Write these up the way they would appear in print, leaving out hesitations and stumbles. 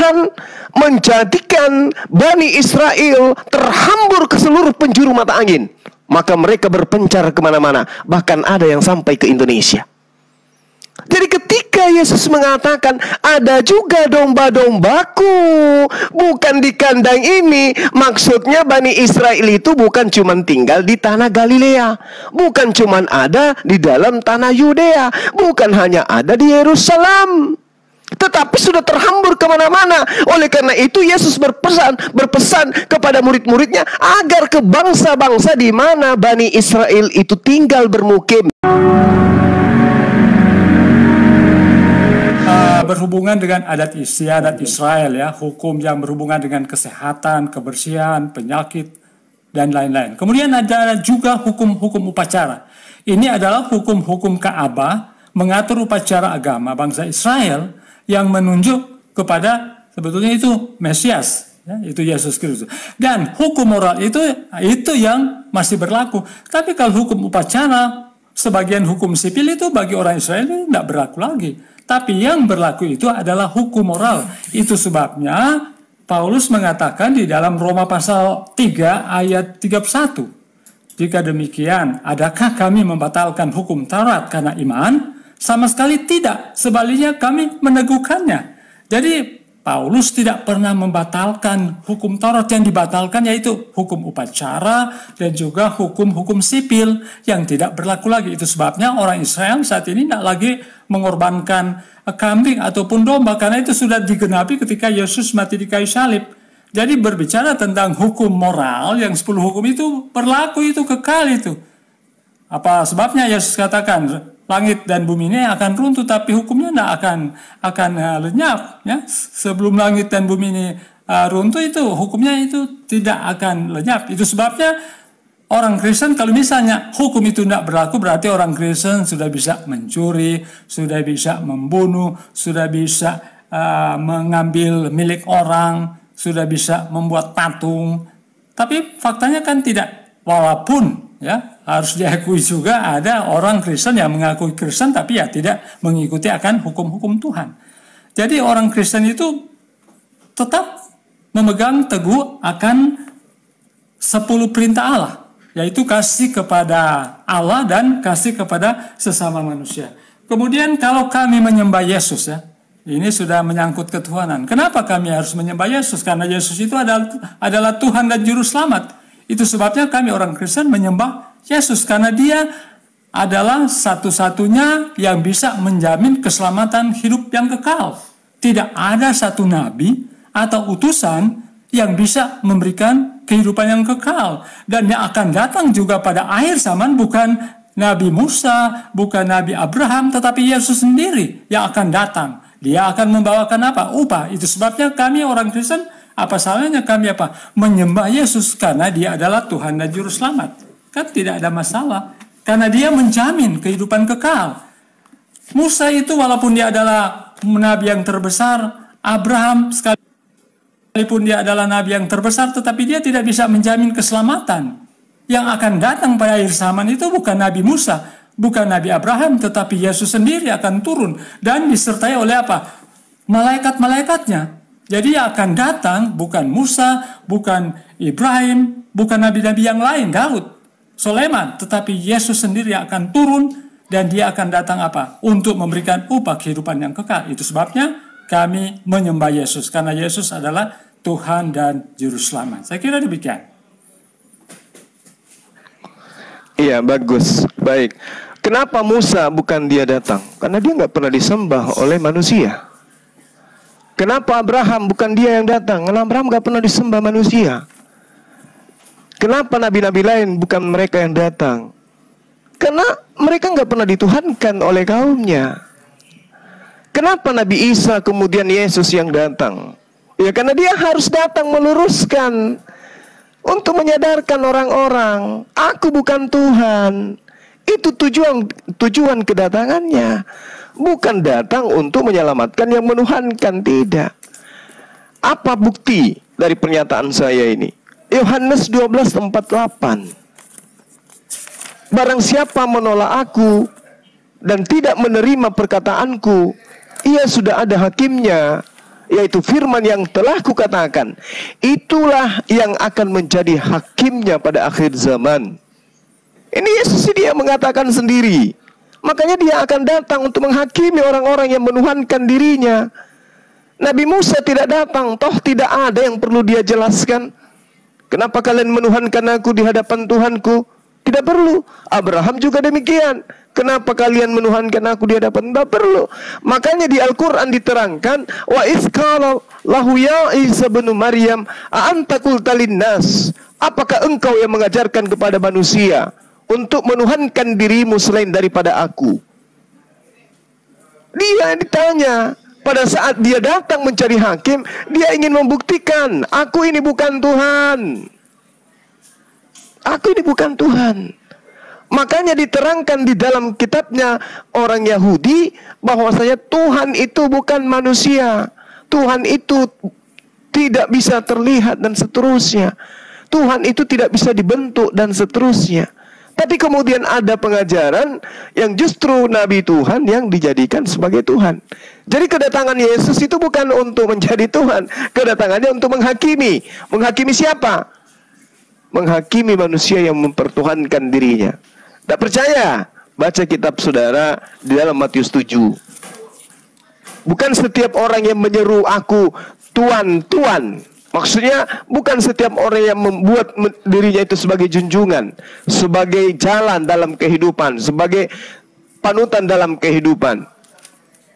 Tuhan menjadikan Bani Israel terhambur ke seluruh penjuru mata angin. Maka mereka berpencar kemana-mana. Bahkan ada yang sampai ke Indonesia. Jadi ketika Yesus mengatakan ada juga domba-dombaku bukan di kandang ini, maksudnya Bani Israel itu bukan cuma tinggal di tanah Galilea, bukan cuma ada di dalam tanah Yudea, bukan hanya ada di Yerusalem, tetapi sudah terhambur kemana-mana. Oleh karena itu Yesus berpesan kepada murid-muridnya agar ke bangsa-bangsa di mana Bani Israel itu tinggal bermukim. Berhubungan dengan adat istiadat Israel, ya, hukum yang berhubungan dengan kesehatan, kebersihan, penyakit, dan lain-lain. Kemudian ada juga hukum-hukum upacara. Ini adalah hukum-hukum Ka'bah mengatur upacara agama bangsa Israel yang menunjuk kepada sebetulnya itu Mesias, ya, itu Yesus Kristus. Dan hukum moral itu yang masih berlaku. Tapi kalau hukum upacara, sebagian hukum sipil itu bagi orang Israel itu tidak berlaku lagi. Tapi yang berlaku itu adalah hukum moral. Itu sebabnya Paulus mengatakan di dalam Roma pasal 3 ayat 31. Jika demikian, adakah kami membatalkan hukum Taurat karena iman? Sama sekali tidak. Sebaliknya kami meneguhkannya. Jadi Paulus tidak pernah membatalkan hukum Taurat. Yang dibatalkan yaitu hukum upacara dan juga hukum-hukum sipil yang tidak berlaku lagi. Itu sebabnya orang Israel saat ini tidak lagi mengorbankan kambing ataupun domba, karena itu sudah digenapi ketika Yesus mati di kayu salib. Jadi berbicara tentang hukum moral, yang 10 hukum itu berlaku, itu kekal itu. Apa sebabnya Yesus katakan langit dan bumi ini akan runtuh, tapi hukumnya tidak akan lenyap, ya. Sebelum langit dan bumi ini runtuh, itu hukumnya itu tidak akan lenyap. Itu sebabnya orang Kristen kalau misalnya hukum itu tidak berlaku, berarti orang Kristen sudah bisa mencuri, sudah bisa membunuh, sudah bisa mengambil milik orang, sudah bisa membuat patung. Tapi faktanya kan tidak. Walaupun ya harus diakui juga ada orang Kristen yang mengakui Kristen tapi ya tidak mengikuti akan hukum-hukum Tuhan. Jadi orang Kristen itu tetap memegang teguh akan 10 perintah Allah, yaitu kasih kepada Allah dan kasih kepada sesama manusia. Kemudian kalau kami menyembah Yesus, ya, ini sudah menyangkut ketuhanan. Kenapa kami harus menyembah Yesus? Karena Yesus itu adalah Tuhan dan Juru Selamat. Itu sebabnya kami orang Kristen menyembah Yesus, karena dia adalah satu-satunya yang bisa menjamin keselamatan hidup yang kekal. Tidak ada satu nabi atau utusan yang bisa memberikan kehidupan yang kekal. Dan yang akan datang juga pada akhir zaman bukan Nabi Musa, bukan Nabi Abraham, tetapi Yesus sendiri yang akan datang. Dia akan membawakan apa? Upah. Itu sebabnya kami orang Kristen, apa salahnya kami menyembah Yesus, karena dia adalah Tuhan dan Juru Selamat. Kan tidak ada masalah, karena dia menjamin kehidupan kekal. Musa itu walaupun dia adalah nabi yang terbesar, Abraham sekalipun dia adalah nabi yang terbesar, tetapi dia tidak bisa menjamin keselamatan. Yang akan datang pada akhir zaman itu bukan Nabi Musa, bukan Nabi Abraham, tetapi Yesus sendiri akan turun dan disertai oleh apa? Malaikat-malaikatnya. Jadi yang akan datang bukan Musa, bukan Ibrahim, bukan nabi-nabi yang lain, Daud, Sulaiman, tetapi Yesus sendiri akan turun dan dia akan datang apa? Untuk memberikan upah kehidupan yang kekal. Itu sebabnya kami menyembah Yesus, karena Yesus adalah Tuhan dan Juru Selamat. Saya kira demikian. Iya, bagus, baik. Kenapa Musa bukan dia datang? Karena dia nggak pernah disembah oleh manusia. Kenapa Abraham bukan dia yang datang? Karena Abraham nggak pernah disembah manusia. Kenapa nabi-nabi lain bukan mereka yang datang? Karena mereka nggak pernah dituhankan oleh kaumnya. Kenapa Nabi Isa kemudian Yesus yang datang? Ya karena dia harus datang meluruskan, untuk menyadarkan orang-orang, aku bukan Tuhan. Itu tujuan kedatangannya. Bukan datang untuk menyelamatkan yang menuhankan, tidak. Apa bukti dari pernyataan saya ini? Yohanes 12:48. Barang siapa menolak aku dan tidak menerima perkataanku, ia sudah ada hakimnya. yaitu firman yang telah kukatakan, itulah yang akan menjadi hakimnya pada akhir zaman. Ini Yesus dia mengatakan sendiri. Makanya dia akan datang untuk menghakimi orang-orang yang menuhankan dirinya. Nabi Musa tidak datang, toh tidak ada yang perlu dia jelaskan. Kenapa kalian menuhankan aku di hadapan Tuhanku? Tidak perlu. Abraham juga demikian. Kenapa kalian menuhankan aku di hadapan? Tidak perlu. Makanya di Al-Quran diterangkan, wa izqala lahu ya Isa bin Maryam a anta qulta linnas, apakah engkau yang mengajarkan kepada manusia untuk menuhankan dirimu selain daripada aku? Dia ditanya. Pada saat dia datang mencari hakim, dia ingin membuktikan, aku ini bukan Tuhan. Aku ini bukan Tuhan. Makanya diterangkan di dalam kitabnya orang Yahudi, bahwasanya Tuhan itu bukan manusia. Tuhan itu tidak bisa terlihat dan seterusnya. Tuhan itu tidak bisa dibentuk dan seterusnya. Tapi kemudian ada pengajaran yang justru Nabi Tuhan yang dijadikan sebagai Tuhan. Jadi kedatangan Yesus itu bukan untuk menjadi Tuhan. Kedatangannya untuk menghakimi. Menghakimi siapa? Menghakimi manusia yang mempertuhankan dirinya. Tak percaya? Baca kitab saudara di dalam Matius 7. Bukan setiap orang yang menyeru aku Tuhan, Tuhan. Maksudnya bukan setiap orang yang membuat dirinya itu sebagai junjungan, sebagai jalan dalam kehidupan, sebagai panutan dalam kehidupan,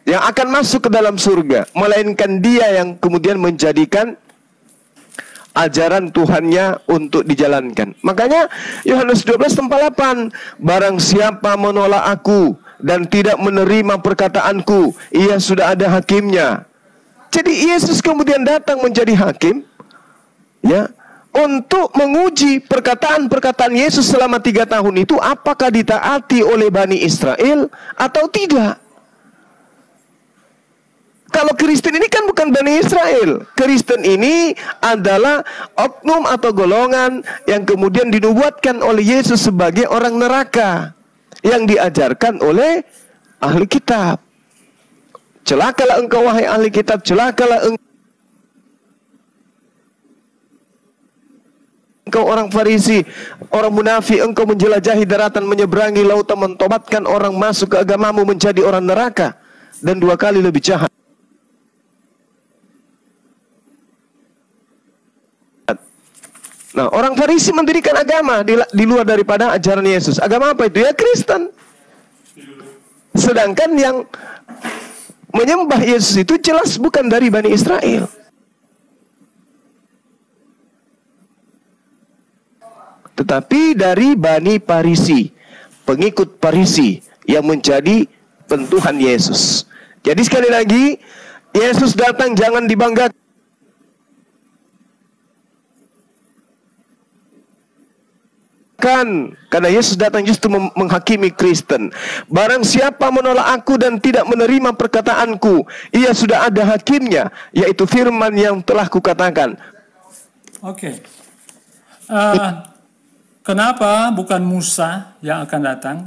yang akan masuk ke dalam surga, melainkan dia yang kemudian menjadikan ajaran Tuhannya untuk dijalankan. Makanya Yohanes 12:8, barang siapa menolak aku dan tidak menerima perkataanku, ia sudah ada hakimnya. Jadi Yesus kemudian datang menjadi hakim, ya, untuk menguji perkataan-perkataan Yesus selama 3 tahun itu apakah ditaati oleh Bani Israel atau tidak. Kalau Kristen ini kan bukan Bani Israel. Kristen ini adalah oknum atau golongan yang kemudian dinubuatkan oleh Yesus sebagai orang neraka, yang diajarkan oleh ahli kitab. Celakalah engkau wahai ahli kitab, celakalah engkau orang Farisi, orang munafik, engkau menjelajahi daratan, menyeberangi lautan, mentobatkan orang masuk ke agamamu menjadi orang neraka, dan 2 kali lebih jahat. Nah, orang Farisi mendirikan agama di luar daripada ajaran Yesus. Agama apa itu? Ya Kristen. Sedangkan yang menyembah Yesus itu jelas bukan dari Bani Israel. Tetapi dari Bani Farisi, pengikut Farisi yang menjadi pentuhan Yesus. Jadi sekali lagi, Yesus datang jangan dibanggakan. Karena Yesus datang justru menghakimi Kristen. Barang siapa menolak aku dan tidak menerima perkataanku, ia sudah ada hakimnya, yaitu firman yang telah kukatakan. Oke. Kenapa bukan Musa yang akan datang?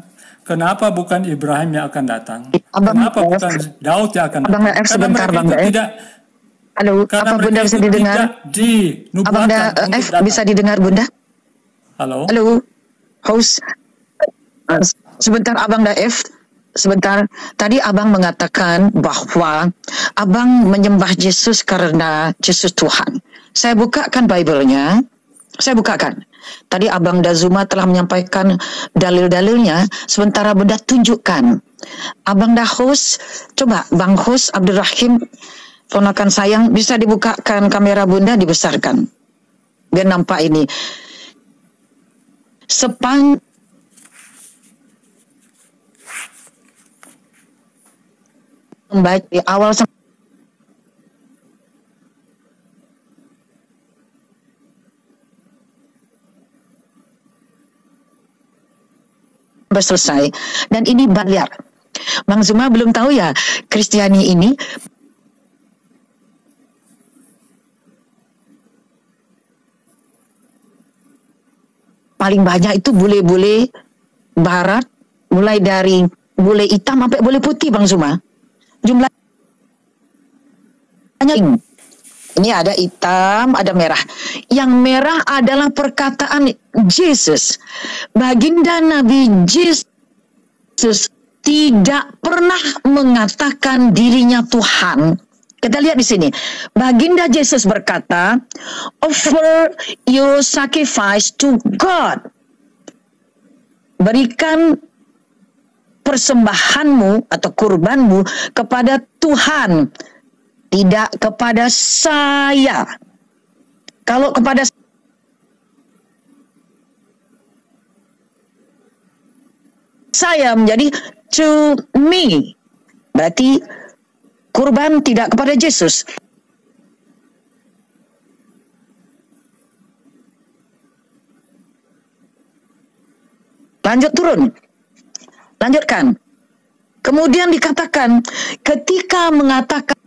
Kenapa bukan Ibrahim yang akan datang? Kenapa bukan Daud yang akan datang? Abang sebentar, Bang tidak. Halo, apa Bunda bisa didengar? Abang F bisa didengar Bunda? Halo. Halo, host. Sebentar Abang F. Sebentar. Tadi Abang mengatakan bahwa Abang menyembah Yesus karena Yesus Tuhan. Saya bukakan Bible-nya. Saya bukakan. Tadi Abang Dazuma telah menyampaikan dalil-dalilnya. Sementara Bunda tunjukkan. Abang host, coba Bang host Abdul Rahim, ponakan sayang, bisa dibukakan kamera Bunda, dibesarkan. Biar nampak ini. Membaca di awal sampai selesai, dan ini liar. Bang Zuma belum tahu ya, Kristiani ini paling banyak itu bule-bule barat, mulai dari bule hitam sampai bule putih, Bang Zuma. Jumlahnya ingat, ini ada hitam, ada merah. Yang merah adalah perkataan Yesus. Baginda Nabi Yesus tidak pernah mengatakan dirinya Tuhan. Kita lihat di sini. Baginda Yesus berkata, offer your sacrifice to God. Berikan persembahanmu atau kurbanmu kepada Tuhan. Tidak kepada saya. Kalau kepada saya menjadi to me. Berarti kurban tidak kepada Yesus. Lanjut turun. Lanjutkan. Kemudian dikatakan ketika mengatakan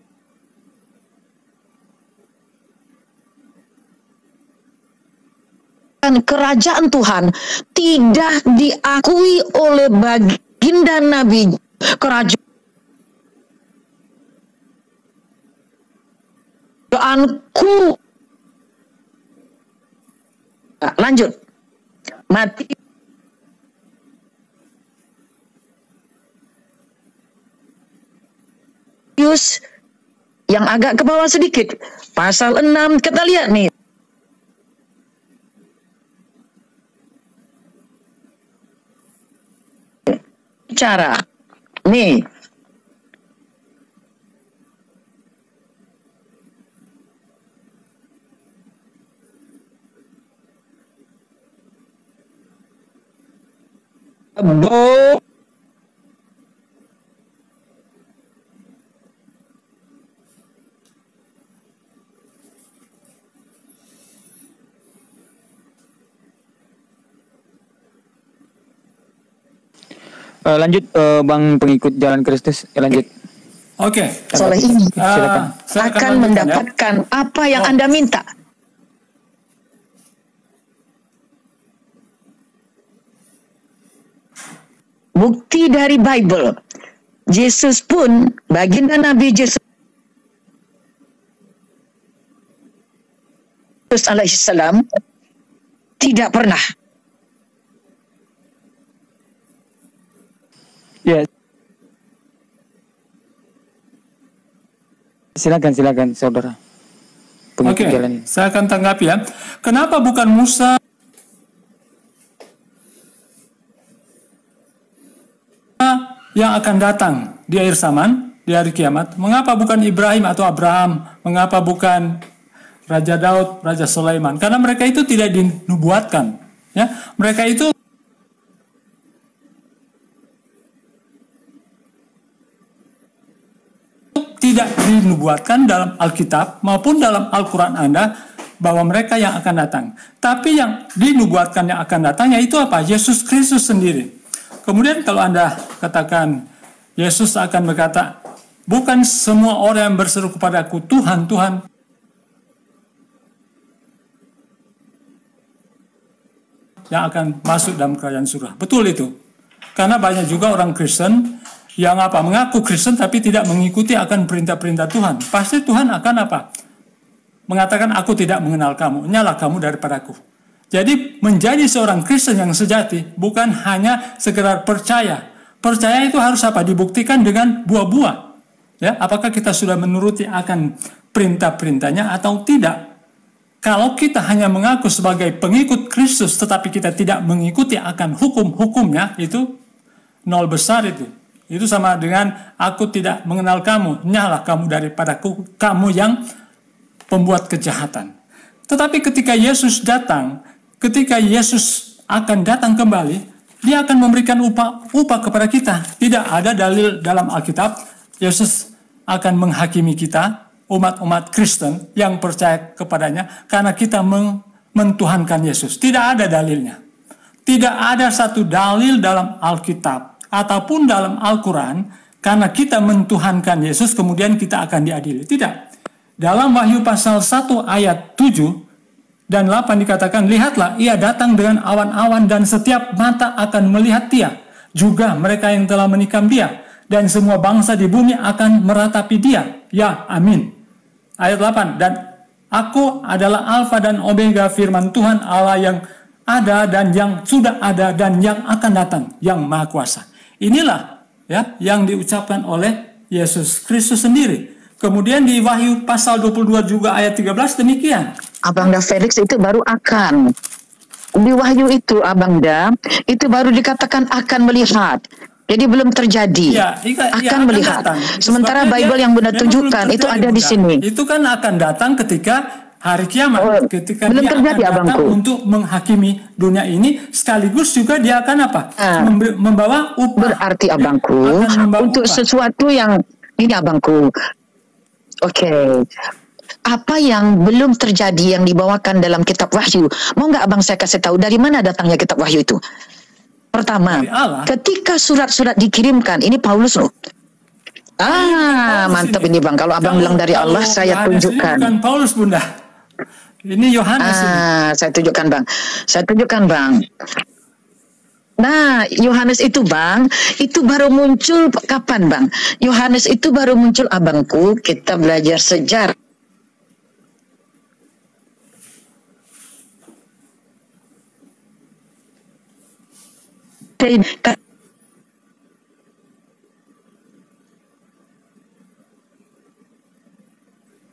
kerajaan Tuhan tidak diakui oleh baginda Nabi, kerajaanku. Lanjut. Matius yang agak ke bawah sedikit. Pasal 6 kita lihat nih. Cara nih lanjut Bang pengikut Jalan Kristus, lanjut. Oke. Soleh ini Silakan. akan mendapatkan apa yang Anda minta. Bukti dari Bible. Yesus pun, baginda Nabi Yesus alaihissalam tidak pernah. Ya. Silakan saudara. Oke, saya akan tanggapi ya. Kenapa bukan Musa yang akan datang di akhir zaman, di hari kiamat? Mengapa bukan Ibrahim atau Abraham? Mengapa bukan Raja Daud, Raja Sulaiman? Karena mereka itu tidak dinubuatkan. Ya, mereka itu tidak dinubuatkan dalam Alkitab maupun dalam Al-Quran Anda bahwa mereka yang akan datang. Tapi yang dinubuatkan yang akan datang yaitu apa? Yesus Kristus sendiri. Kemudian kalau Anda katakan Yesus akan berkata, bukan semua orang yang berseru kepadaku Tuhan, Tuhan, yang akan masuk dalam kerajaan surga. Betul itu. Karena banyak juga orang Kristen yang mengaku Kristen tapi tidak mengikuti akan perintah-perintah Tuhan. Pasti Tuhan akan mengatakan aku tidak mengenal kamu, nyala kamu daripadaku. Jadi menjadi seorang Kristen yang sejati bukan hanya sekedar percaya. Percaya itu harus dibuktikan dengan buah-buah. Ya, apakah kita sudah menuruti akan perintah-perintahnya atau tidak? Kalau kita hanya mengaku sebagai pengikut Kristus tetapi kita tidak mengikuti akan hukum-hukumnya, itu nol besar itu. Itu sama dengan aku tidak mengenal kamu, nyala kamu daripadaku, kamu yang pembuat kejahatan. Tetapi ketika Yesus datang, ketika Yesus akan datang kembali, dia akan memberikan upah kepada kita. Tidak ada dalil dalam Alkitab, Yesus akan menghakimi kita, umat-umat Kristen yang percaya kepadanya, karena kita mentuhankan Yesus. Tidak ada dalilnya. Tidak ada satu dalil dalam Alkitab ataupun dalam Al-Quran, karena kita mentuhankan Yesus, kemudian kita akan diadili. Tidak. Dalam Wahyu pasal 1 ayat 7 dan 8 dikatakan, lihatlah, ia datang dengan awan-awan dan setiap mata akan melihat dia. Juga mereka yang telah menikam dia. Dan semua bangsa di bumi akan meratapi dia. Ya, amin. ayat 8, dan aku adalah Alfa dan Omega, firman Tuhan Allah yang ada dan yang sudah ada dan yang akan datang, yang Maha Kuasa. Inilah ya yang diucapkan oleh Yesus Kristus sendiri. Kemudian di Wahyu pasal 22 juga ayat 13 demikian. Abangda Felix, itu baru akan. Di Wahyu itu Abangda, itu baru dikatakan akan melihat. Jadi belum terjadi. Ya, akan melihat. datang. Sementara Sebabnya Bible yang Bunda tunjukkan itu ada di sini. Itu kan akan datang ketika hari kiamat, ketika belum dia terjadi, akan datang abangku, untuk menghakimi dunia ini, sekaligus juga dia akan apa? Membawa upah. Berarti abangku, untuk upah. Sesuatu yang ini abangku. Oke. Apa yang belum terjadi yang dibawakan dalam kitab Wahyu? Mau nggak abang saya kasih tahu dari mana datangnya kitab Wahyu itu? Pertama, ketika surat-surat dikirimkan, ini Paulus loh. Mantap ini bang. Kalau abang bilang dari Allah, saya tunjukkan. Bukan Paulus, Bunda. Ini Yohanes. Saya tunjukkan bang. Saya tunjukkan bang. Nah, Yohanes itu bang, itu baru muncul kapan bang? Yohanes itu baru muncul abangku. Kita belajar sejarah.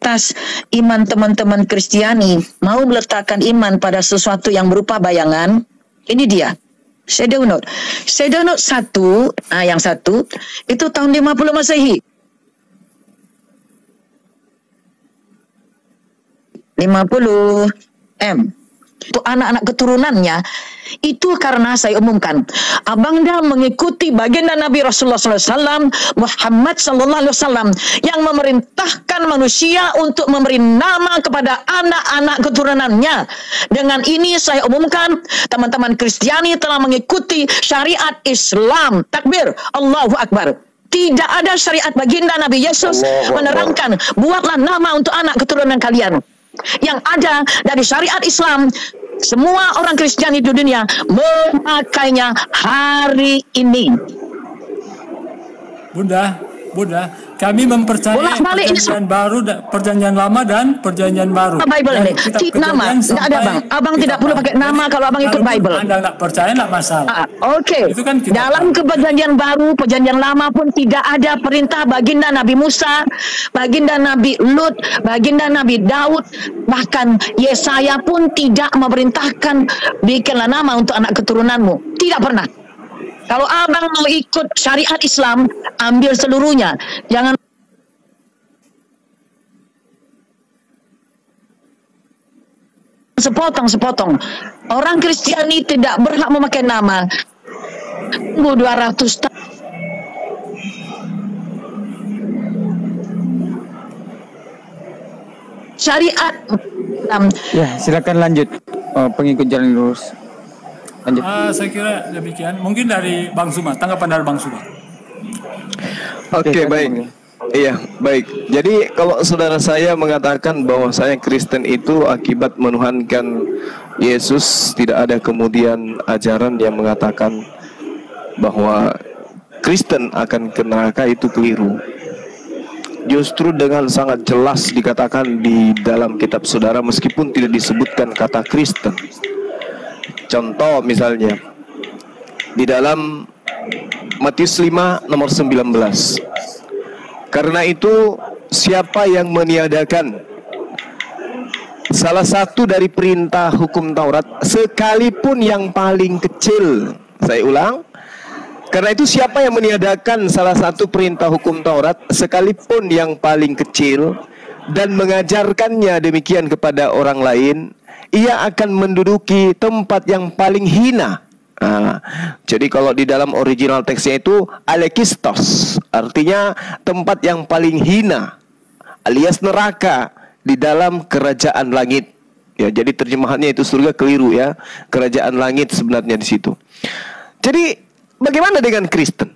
Atas iman teman-teman Kristiani mau meletakkan iman pada sesuatu yang berupa bayangan, ini dia shadow note 1, yang satu itu tahun 50 Masehi, 50 itu anak-anak keturunannya. Itu karena saya umumkan, abangda mengikuti baginda Nabi Rasulullah SAW, Muhammad SAW, yang memerintahkan manusia untuk memberi nama kepada anak-anak keturunannya. Dengan ini saya umumkan, teman-teman Kristiani telah mengikuti syariat Islam. Takbir, Allahu Akbar. Tidak ada syariat baginda Nabi Yesus menerangkan, buatlah nama untuk anak keturunan kalian. Yang ada dari syariat Islam, semua orang Kristiani di dunia memakainya hari ini. Bunda, kami mempercayai perjanjian baru, perjanjian lama dan perjanjian baru. Bible ini, nama, tidak ada bang. Abang tidak perlu pakai nama kalau abang ikut Bible. Anda tidak percaya, tidak masalah. Oke. Itu kan dalam perjanjian baru, perjanjian lama pun tidak ada perintah baginda Nabi Musa, baginda Nabi Lut, baginda Nabi Daud, bahkan Yesaya pun tidak memerintahkan bikinlah nama untuk anak keturunanmu. Tidak pernah. Kalau abang mau ikut syariat Islam, ambil seluruhnya. Jangan sepotong-sepotong. Orang Kristiani tidak berhak memakai nama. 200 tahun. Syariat. Ya, silakan lanjut. Pengikut jalan lurus. Lanjut. Saya kira demikian. Mungkin dari Bang Suma, tanggapan dari Bang Suma. Oke, baik. Iya, baik. Jadi kalau saudara saya mengatakan bahwa saya Kristen itu akibat menuhankan Yesus, tidak ada kemudian ajaran yang mengatakan bahwa Kristen akan ke neraka, itu keliru. Justru dengan sangat jelas dikatakan di dalam kitab saudara, meskipun tidak disebutkan kata Kristen. Contoh misalnya di dalam Matius 5 nomor 19. Karena itu siapa yang meniadakan salah satu dari perintah hukum Taurat, sekalipun yang paling kecil. Saya ulang. Karena itu siapa yang meniadakan salah satu perintah hukum Taurat, sekalipun yang paling kecil, dan mengajarkannya demikian kepada orang lain, ia akan menduduki tempat yang paling hina. Jadi kalau di dalam original teksnya itu alekistos, artinya tempat yang paling hina, alias neraka di dalam kerajaan langit. Ya, jadi terjemahannya itu surga keliru ya. Kerajaan langit sebenarnya di situ. Jadi bagaimana dengan Kristen?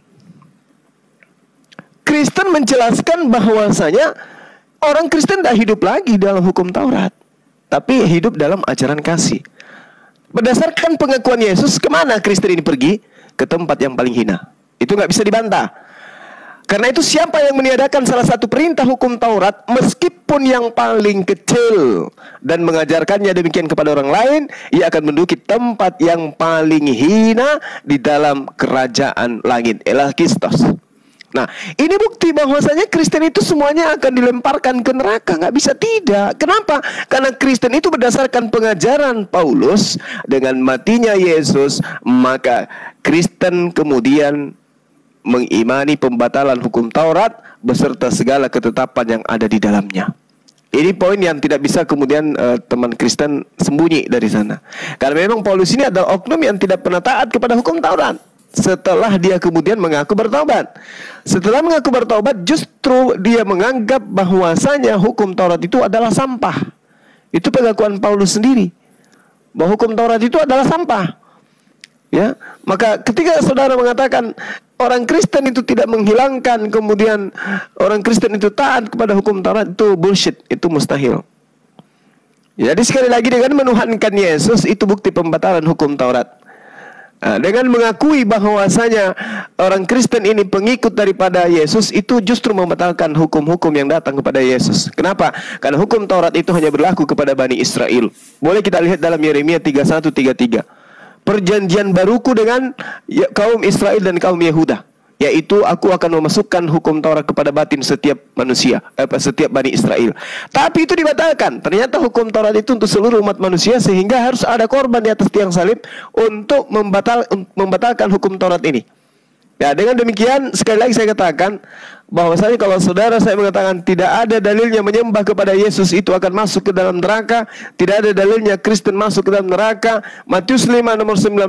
Kristen menjelaskan bahwasanya orang Kristen tidak hidup lagi dalam hukum Taurat, tapi hidup dalam ajaran kasih. Berdasarkan pengakuan Yesus, kemana Kristen ini pergi? Ke tempat yang paling hina. Itu nggak bisa dibantah. Karena itu siapa yang meniadakan salah satu perintah hukum Taurat, meskipun yang paling kecil, dan mengajarkannya demikian kepada orang lain, ia akan menduduki tempat yang paling hina di dalam kerajaan langit. Elakistos. Nah, ini bukti bahwasanya Kristen itu semuanya akan dilemparkan ke neraka. Nggak bisa tidak. Kenapa? Karena Kristen itu berdasarkan pengajaran Paulus, dengan matinya Yesus, maka Kristen kemudian mengimani pembatalan hukum Taurat beserta segala ketetapan yang ada di dalamnya. Ini poin yang tidak bisa kemudian teman Kristen sembunyi dari sana. Karena memang Paulus ini adalah oknum yang tidak pernah taat kepada hukum Taurat. Setelah dia kemudian mengaku bertobat. Setelah mengaku bertobat, justru dia menganggap bahwasanya hukum Taurat itu adalah sampah. Itu pengakuan Paulus sendiri, bahwa hukum Taurat itu adalah sampah. Ya, maka ketika saudara mengatakan orang Kristen itu tidak menghilangkan, kemudian orang Kristen itu taat kepada hukum Taurat, itu bullshit, itu mustahil. Jadi sekali lagi, dengan menuhankan Yesus itu bukti pembatalan hukum Taurat. Nah, dengan mengakui bahwasanya orang Kristen ini pengikut daripada Yesus, itu justru membatalkan hukum-hukum yang datang kepada Yesus. Kenapa? Karena hukum Taurat itu hanya berlaku kepada Bani Israel. Boleh kita lihat dalam Yeremia 31-33. Perjanjian baruku dengan kaum Israel dan kaum Yehuda, yaitu aku akan memasukkan hukum Taurat kepada batin setiap manusia, setiap Bani Israel. Tapi itu dibatalkan. Ternyata hukum Taurat itu untuk seluruh umat manusia, sehingga harus ada korban di atas tiang salib untuk membatalkan hukum Taurat ini. Ya, dengan demikian sekali lagi saya katakan bahwasanya kalau saudara saya mengatakan tidak ada dalilnya menyembah kepada Yesus itu akan masuk ke dalam neraka, tidak ada dalilnya Kristen masuk ke dalam neraka. Matius 5 nomor 19.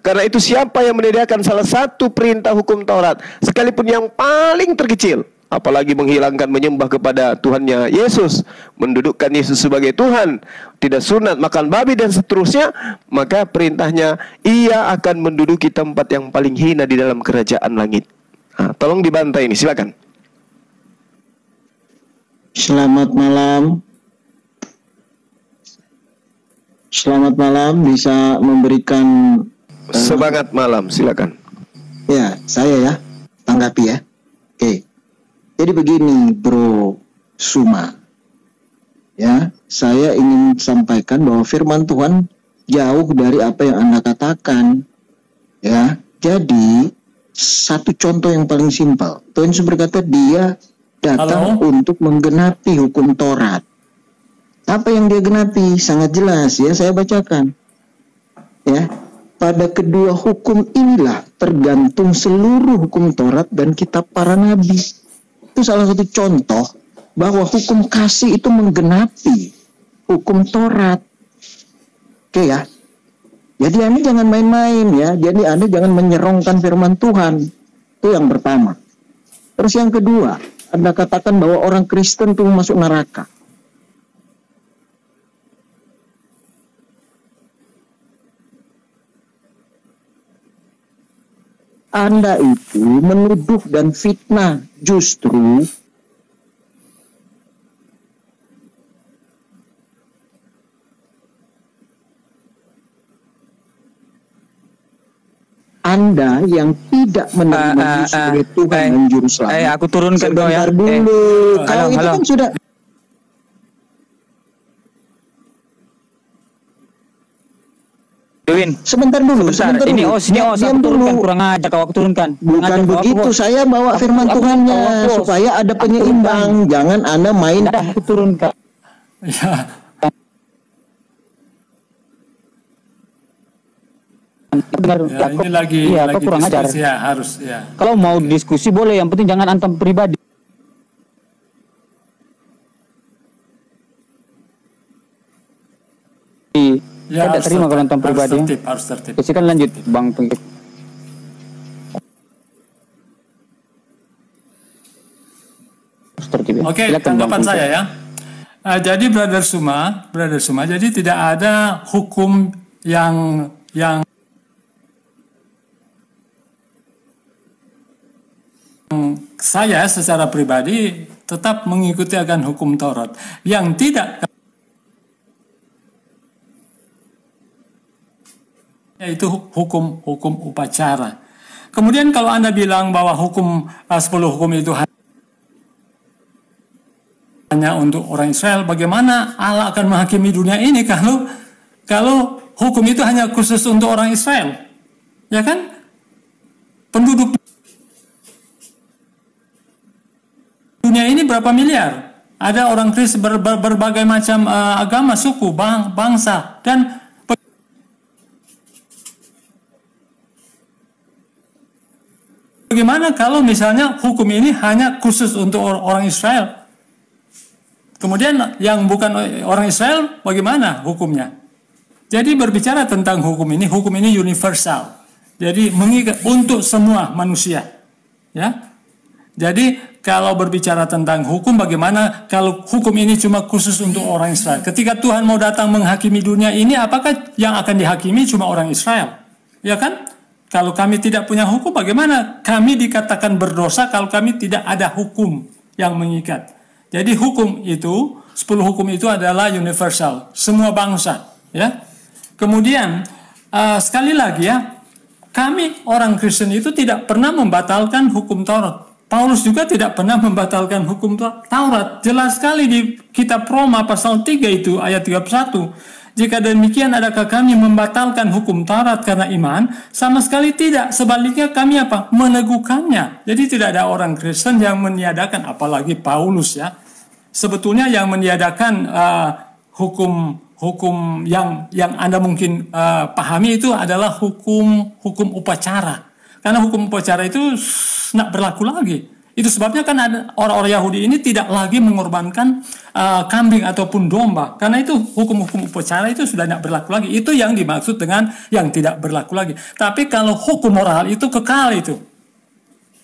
Karena itu siapa yang menyediakan salah satu perintah hukum Taurat, sekalipun yang paling terkecil, apalagi menghilangkan menyembah kepada Tuhannya Yesus, mendudukkan Yesus sebagai Tuhan, tidak sunat makan babi dan seterusnya, maka perintahnya ia akan menduduki tempat yang paling hina di dalam kerajaan langit. Nah, tolong dibantai ini, silakan. Selamat malam. Selamat malam, bisa memberikan semangat malam, silakan. Ya, saya ya, tanggapi ya. Oke. Jadi begini, Bro Suma. Ya, saya ingin sampaikan bahwa firman Tuhan jauh dari apa yang Anda katakan. Ya, jadi satu contoh yang paling simpel. Tuhan Yesus berkata dia datang untuk menggenapi hukum Taurat. Apa yang dia genapi? Sangat jelas ya, saya bacakan. Ya, pada kedua hukum inilah tergantung seluruh hukum Taurat dan kitab para nabi. Itu salah satu contoh bahwa hukum kasih itu menggenapi hukum Taurat. Oke ya. Jadi Anda jangan main-main ya. Jadi Anda jangan menyerongkan firman Tuhan. Itu yang pertama. Terus yang kedua, Anda katakan bahwa orang Kristen itu masuk neraka. Anda itu menuduh dan fitnah justru Anda yang tidak menerima Yesus sebagai Tuhan dan Juru Selamat. Aku turunkan kau ya. Dulu. Kalau itu kan sudah. Win, sebentar dulu. Sebentar ini dulu. sini aku turunkan, kurang ajar kalau aku turunkan. Bukan begitu, saya bawa firman Tuhannya supaya ada penyeimbang. Jangan Anda main. Aku turunkan. Ya. Ya, ini lagi kurang ajar. Ya, harus ya. Kalau mau diskusi boleh, yang penting jangan antam pribadi. Ya, tidak terima kalau antam pribadi. Harus tertib. Silakan lanjut, Bang. Oke, tanggapan saya ya. Jadi Brother Suma, jadi tidak ada hukum yang saya secara pribadi tetap mengikuti akan hukum Taurat. Yang tidak, yaitu hukum upacara. Kemudian kalau Anda bilang bahwa hukum 10 hukum itu hanya untuk orang Israel, bagaimana Allah akan menghakimi dunia ini kalau hukum itu hanya khusus untuk orang Israel? Ya kan? Penduduk dunia ini berapa miliar? Ada orang Kristen berbagai macam agama, suku, bangsa, dan bagaimana kalau misalnya hukum ini hanya khusus untuk orang Israel? Kemudian yang bukan orang Israel bagaimana hukumnya? Jadi berbicara tentang hukum ini universal. Jadi mengikat untuk semua manusia. Ya. Jadi kalau berbicara tentang hukum, bagaimana kalau hukum ini cuma khusus untuk orang Israel? Ketika Tuhan mau datang menghakimi dunia ini, apakah yang akan dihakimi cuma orang Israel? Ya kan? Kalau kami tidak punya hukum, bagaimana kami dikatakan berdosa kalau kami tidak ada hukum yang mengikat? Jadi hukum itu, 10 hukum itu adalah universal, semua bangsa. Ya. Kemudian, sekali lagi ya, kami orang Kristen itu tidak pernah membatalkan hukum Taurat. Paulus juga tidak pernah membatalkan hukum Taurat. Jelas sekali di kitab Roma pasal 3 itu ayat 31. Jika demikian adakah kami membatalkan hukum Taurat karena iman? Sama sekali tidak. Sebaliknya kami apa? Meneguhkannya. Jadi tidak ada orang Kristen yang meniadakan, apalagi Paulus ya. Sebetulnya yang meniadakan hukum yang Anda mungkin pahami itu adalah hukum upacara. Karena hukum upacara itu tidak berlaku lagi. Itu sebabnya kan ada orang-orang Yahudi ini tidak lagi mengorbankan kambing ataupun domba. Karena itu hukum-hukum upacara itu sudah tidak berlaku lagi. Itu yang dimaksud dengan yang tidak berlaku lagi. Tapi kalau hukum moral itu kekal itu.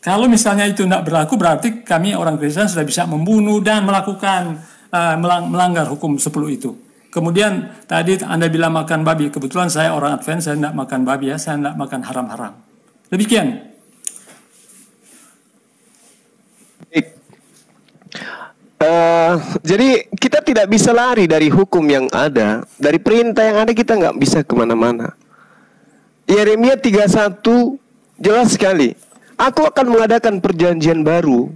Kalau misalnya itu tidak berlaku, berarti kami orang Kristen sudah bisa membunuh dan melakukan melanggar hukum 10 itu. Kemudian tadi Anda bilang makan babi. Kebetulan saya orang Advent, saya tidak makan babi ya. Saya tidak makan haram-haram. Demikian. Jadi kita tidak bisa lari dari hukum yang ada, dari perintah yang ada kita nggak bisa kemana-mana. Yeremia 31 jelas sekali. Aku akan mengadakan perjanjian baru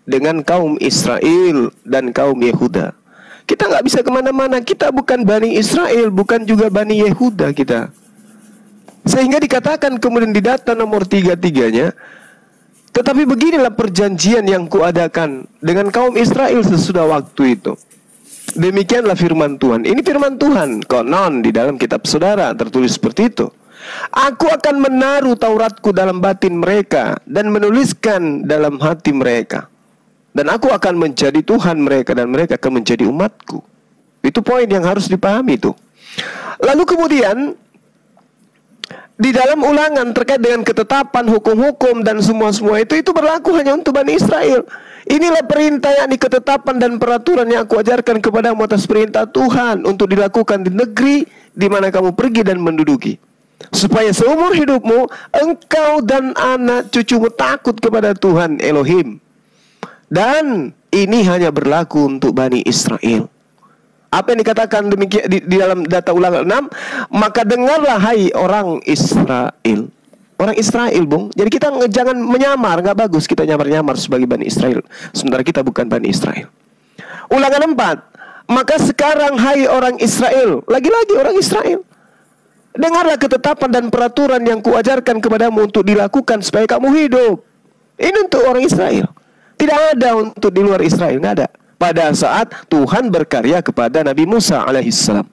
dengan kaum Israel dan kaum Yehuda. Kita nggak bisa kemana-mana. Kita bukan Bani Israel, bukan juga Bani Yehuda kita. Sehingga dikatakan kemudian di data nomor 33-nya, tetapi beginilah perjanjian yang kuadakan dengan kaum Israel sesudah waktu itu. Demikianlah firman Tuhan. Ini firman Tuhan. Konon di dalam kitab saudara tertulis seperti itu. Aku akan menaruh Tauratku dalam batin mereka dan menuliskan dalam hati mereka. Dan aku akan menjadi Tuhan mereka dan mereka akan menjadi umatku. Itu poin yang harus dipahami itu. Lalu kemudian di dalam ulangan terkait dengan ketetapan hukum-hukum dan semua-semua itu berlaku hanya untuk Bani Israel. Inilah perintah yakni ketetapan dan peraturan yang aku ajarkan kepadamu atas perintah Tuhan untuk dilakukan di negeri di mana kamu pergi dan menduduki. Supaya seumur hidupmu engkau dan anak cucumu takut kepada Tuhan Elohim. Dan ini hanya berlaku untuk Bani Israel. Apa yang dikatakan demikian di dalam data ulangan 6? Maka dengarlah hai orang Israel. Orang Israel, Bung. Jadi kita jangan menyamar, nggak bagus kita nyamar-nyamar sebagai Bani Israel. Sementara kita bukan Bani Israel. Ulangan 4. Maka sekarang hai orang Israel. Lagi-lagi orang Israel. Dengarlah ketetapan dan peraturan yang kuajarkan kepadamu untuk dilakukan supaya kamu hidup. Ini untuk orang Israel. Tidak ada untuk di luar Israel, nggak ada. Pada saat Tuhan berkarya kepada Nabi Musa alaihissalam.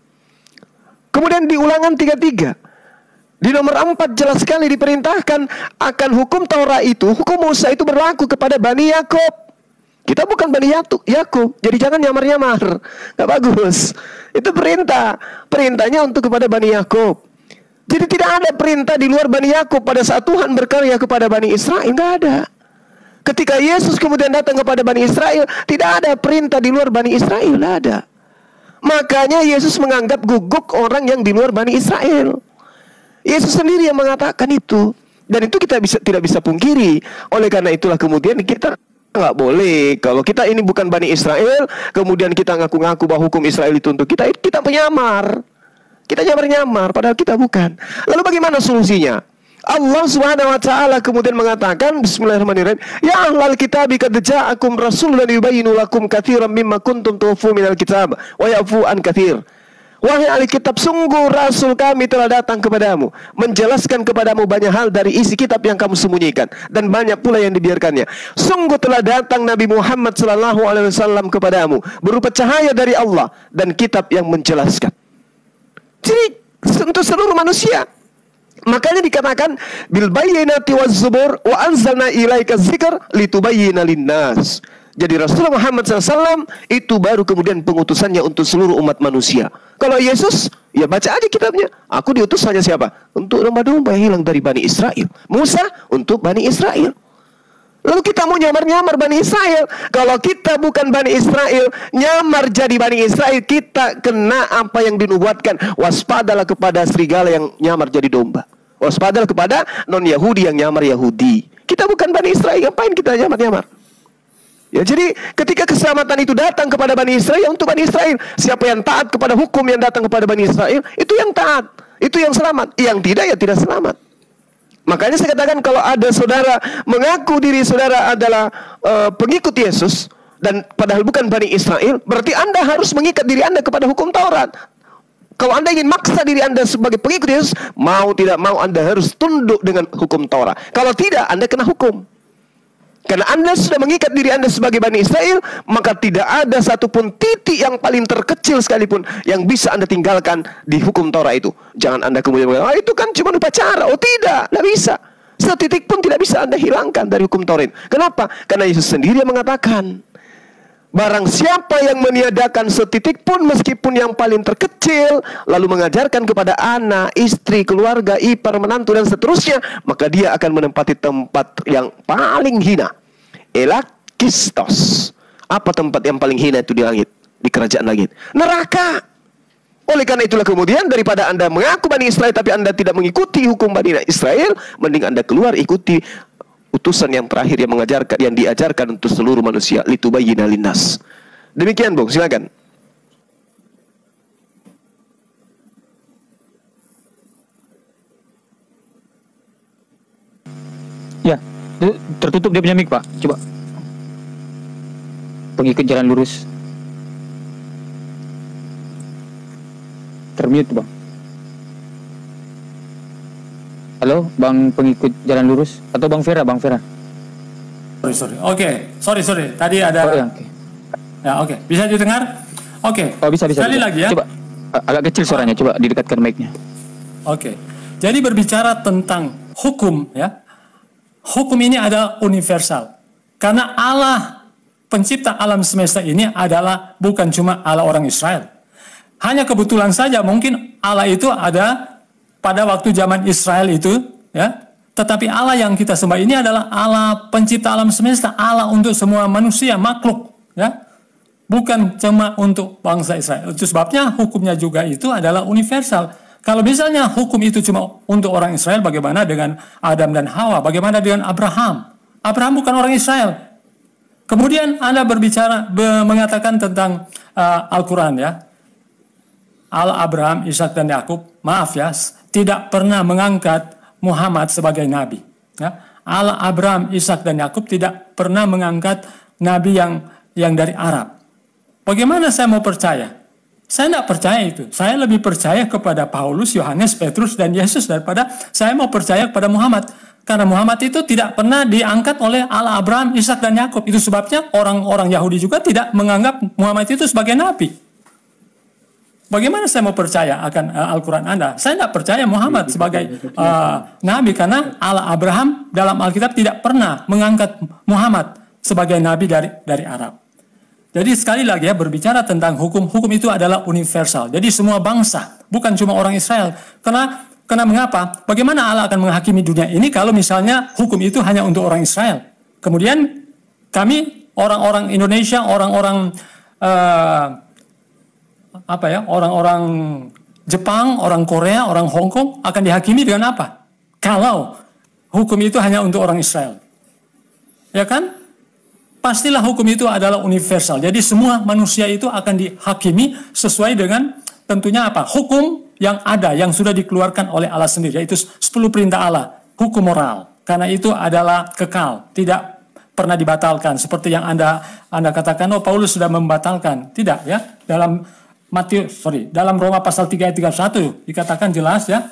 Kemudian di ulangan 33 di nomor 4 jelas sekali diperintahkan akan hukum Taurat itu, hukum Musa itu berlaku kepada Bani Yakub. Kita bukan Bani Yakub, jadi jangan nyamar-nyamar, nggak bagus. Itu perintah, perintahnya untuk kepada Bani Yakub. Jadi tidak ada perintah di luar Bani Yakub pada saat Tuhan berkarya kepada Bani Israel, nggak ada. Ketika Yesus kemudian datang kepada Bani Israel, tidak ada perintah di luar Bani Israel, tidak ada. Makanya Yesus menganggap guguk orang yang di luar Bani Israel. Yesus sendiri yang mengatakan itu. Dan itu kita tidak bisa pungkiri. Oleh karena itulah kemudian kita nggak boleh. Kalau kita ini bukan Bani Israel, kemudian kita ngaku-ngaku bahwa hukum Israel itu untuk kita, kita penyamar. Kita nyamar-nyamar, padahal kita bukan. Lalu bagaimana solusinya? Allah Subhanahu wa taala kemudian mengatakan, bismillahirrahmanirrahim, ya ahlal kitab qad ja'akum rasulun yubayyinu lakum katsiran mimma kuntum tukhfun minal kitab wa ya'fu an katsir. Wahai ahli kitab, sungguh Rasul kami telah datang kepadamu, menjelaskan kepadamu banyak hal dari isi kitab yang kamu sembunyikan, dan banyak pula yang dibiarkannya. Sungguh telah datang Nabi Muhammad SAW kepadamu, berupa cahaya dari Allah, dan kitab yang menjelaskan. Jadi, untuk seluruh manusia. Makanya dikatakan, bil bayyinati waz zubur, wa anzalna ilaika dzikr litubayyina linnas. Jadi Rasulullah Muhammad SAW itu baru kemudian pengutusannya untuk seluruh umat manusia. Kalau Yesus, ya baca aja kitabnya. Aku diutus hanya siapa? Untuk domba-domba yang hilang dari Bani Israel. Musa untuk Bani Israel. Lalu kita mau nyamar-nyamar Bani Israel. Kalau kita bukan Bani Israel, nyamar jadi Bani Israel, kita kena apa yang dinubuatkan. Waspadalah kepada serigala yang nyamar jadi domba. Waspadalah kepada non-Yahudi yang nyamar Yahudi. Kita bukan Bani Israel, ngapain kita nyamar-nyamar? Ya, jadi ketika keselamatan itu datang kepada Bani Israel, untuk Bani Israel, siapa yang taat kepada hukum yang datang kepada Bani Israel, itu yang taat, itu yang selamat. Yang tidak, ya tidak selamat. Makanya saya katakan, kalau ada saudara mengaku diri saudara adalah pengikut Yesus, dan padahal bukan Bani Israel, berarti Anda harus mengikat diri Anda kepada hukum Taurat. Kalau Anda ingin maksa diri Anda sebagai pengikut Yesus, mau tidak mau Anda harus tunduk dengan hukum Taurat. Kalau tidak, Anda kena hukum. Karena Anda sudah mengikat diri Anda sebagai Bani Israel, maka tidak ada satupun titik yang paling terkecil sekalipun yang bisa Anda tinggalkan di hukum Taurat itu. Jangan Anda kemudian mengatakan, itu kan cuma upacara. Oh tidak bisa. Setitik pun tidak bisa Anda hilangkan dari hukum Taurat. Kenapa? Karena Yesus sendiri yang mengatakan, barang siapa yang meniadakan setitik pun meskipun yang paling terkecil, lalu mengajarkan kepada anak, istri, keluarga, ipar, menantu, dan seterusnya, maka dia akan menempati tempat yang paling hina. Elakistos. Apa tempat yang paling hina itu di langit? Di kerajaan langit. Neraka. Oleh karena itulah kemudian, daripada Anda mengaku Bani Israel tapi Anda tidak mengikuti hukum Bani Israel, mending Anda keluar ikuti utusan yang terakhir yang mengajarkan, yang diajarkan untuk seluruh manusia, litubayyina linnas. Demikian, Bung, silakan. Ya, tertutup dia punya mic, Pak. Coba. Pengikut jalan lurus. Termute, Bang. Halo, Bang pengikut jalan lurus atau Bang Vera? Bang Vera. Sorry. Oke, sorry. Tadi ada. Oh, ya, oke. Ya, oke. Bisa didengar? Oke. Oh, bisa. Sekali lagi ya. Coba agak kecil suaranya, coba didekatkan mic-nya. Oke. Jadi berbicara tentang hukum ya. Hukum ini adalah universal. Karena Allah pencipta alam semesta ini adalah bukan cuma Allah orang Israel. Hanya kebetulan saja mungkin Allah itu ada pada waktu zaman Israel itu, ya. Tetapi Allah yang kita sembah ini adalah Allah pencipta alam semesta, Allah untuk semua manusia, makhluk, ya. Bukan cuma untuk bangsa Israel. Itu sebabnya hukumnya juga itu adalah universal. Kalau misalnya hukum itu cuma untuk orang Israel, bagaimana dengan Adam dan Hawa? Bagaimana dengan Abraham? Abraham bukan orang Israel. Kemudian Anda berbicara, mengatakan tentang Al-Quran, ya. Allah, Abraham, Ishak, dan Yakub, maaf ya, tidak pernah mengangkat Muhammad sebagai nabi. Ya. Allah, Abraham, Ishak, dan Yakub tidak pernah mengangkat nabi yang dari Arab. Bagaimana saya mau percaya? Saya tidak percaya itu. Saya lebih percaya kepada Paulus, Yohanes, Petrus, dan Yesus daripada saya mau percaya kepada Muhammad. Karena Muhammad itu tidak pernah diangkat oleh Allah, Abraham, Ishak, dan Yakub. Itu sebabnya orang-orang Yahudi juga tidak menganggap Muhammad itu sebagai nabi. Bagaimana saya mau percaya akan Al-Quran Anda? Saya tidak percaya Muhammad sebagai nabi karena Allah Abraham dalam Alkitab tidak pernah mengangkat Muhammad sebagai nabi dari Arab. Jadi sekali lagi ya, berbicara tentang hukum itu adalah universal. Jadi semua bangsa, bukan cuma orang Israel. Karena mengapa? Bagaimana Allah akan menghakimi dunia ini kalau misalnya hukum itu hanya untuk orang Israel? Kemudian kami orang-orang Indonesia, orang-orang orang-orang Jepang, orang Korea, orang Hong Kong akan dihakimi dengan apa? Kalau hukum itu hanya untuk orang Israel. Ya kan? Pastilah hukum itu adalah universal. Jadi semua manusia itu akan dihakimi sesuai dengan tentunya apa? Hukum yang ada, yang sudah dikeluarkan oleh Allah sendiri, yaitu 10 perintah Allah. hukum moral. Karena itu adalah kekal, tidak pernah dibatalkan. Seperti yang Anda katakan, oh Paulus sudah membatalkan. Tidak ya. Dalam dalam Roma pasal 3 ayat 31 dikatakan jelas ya.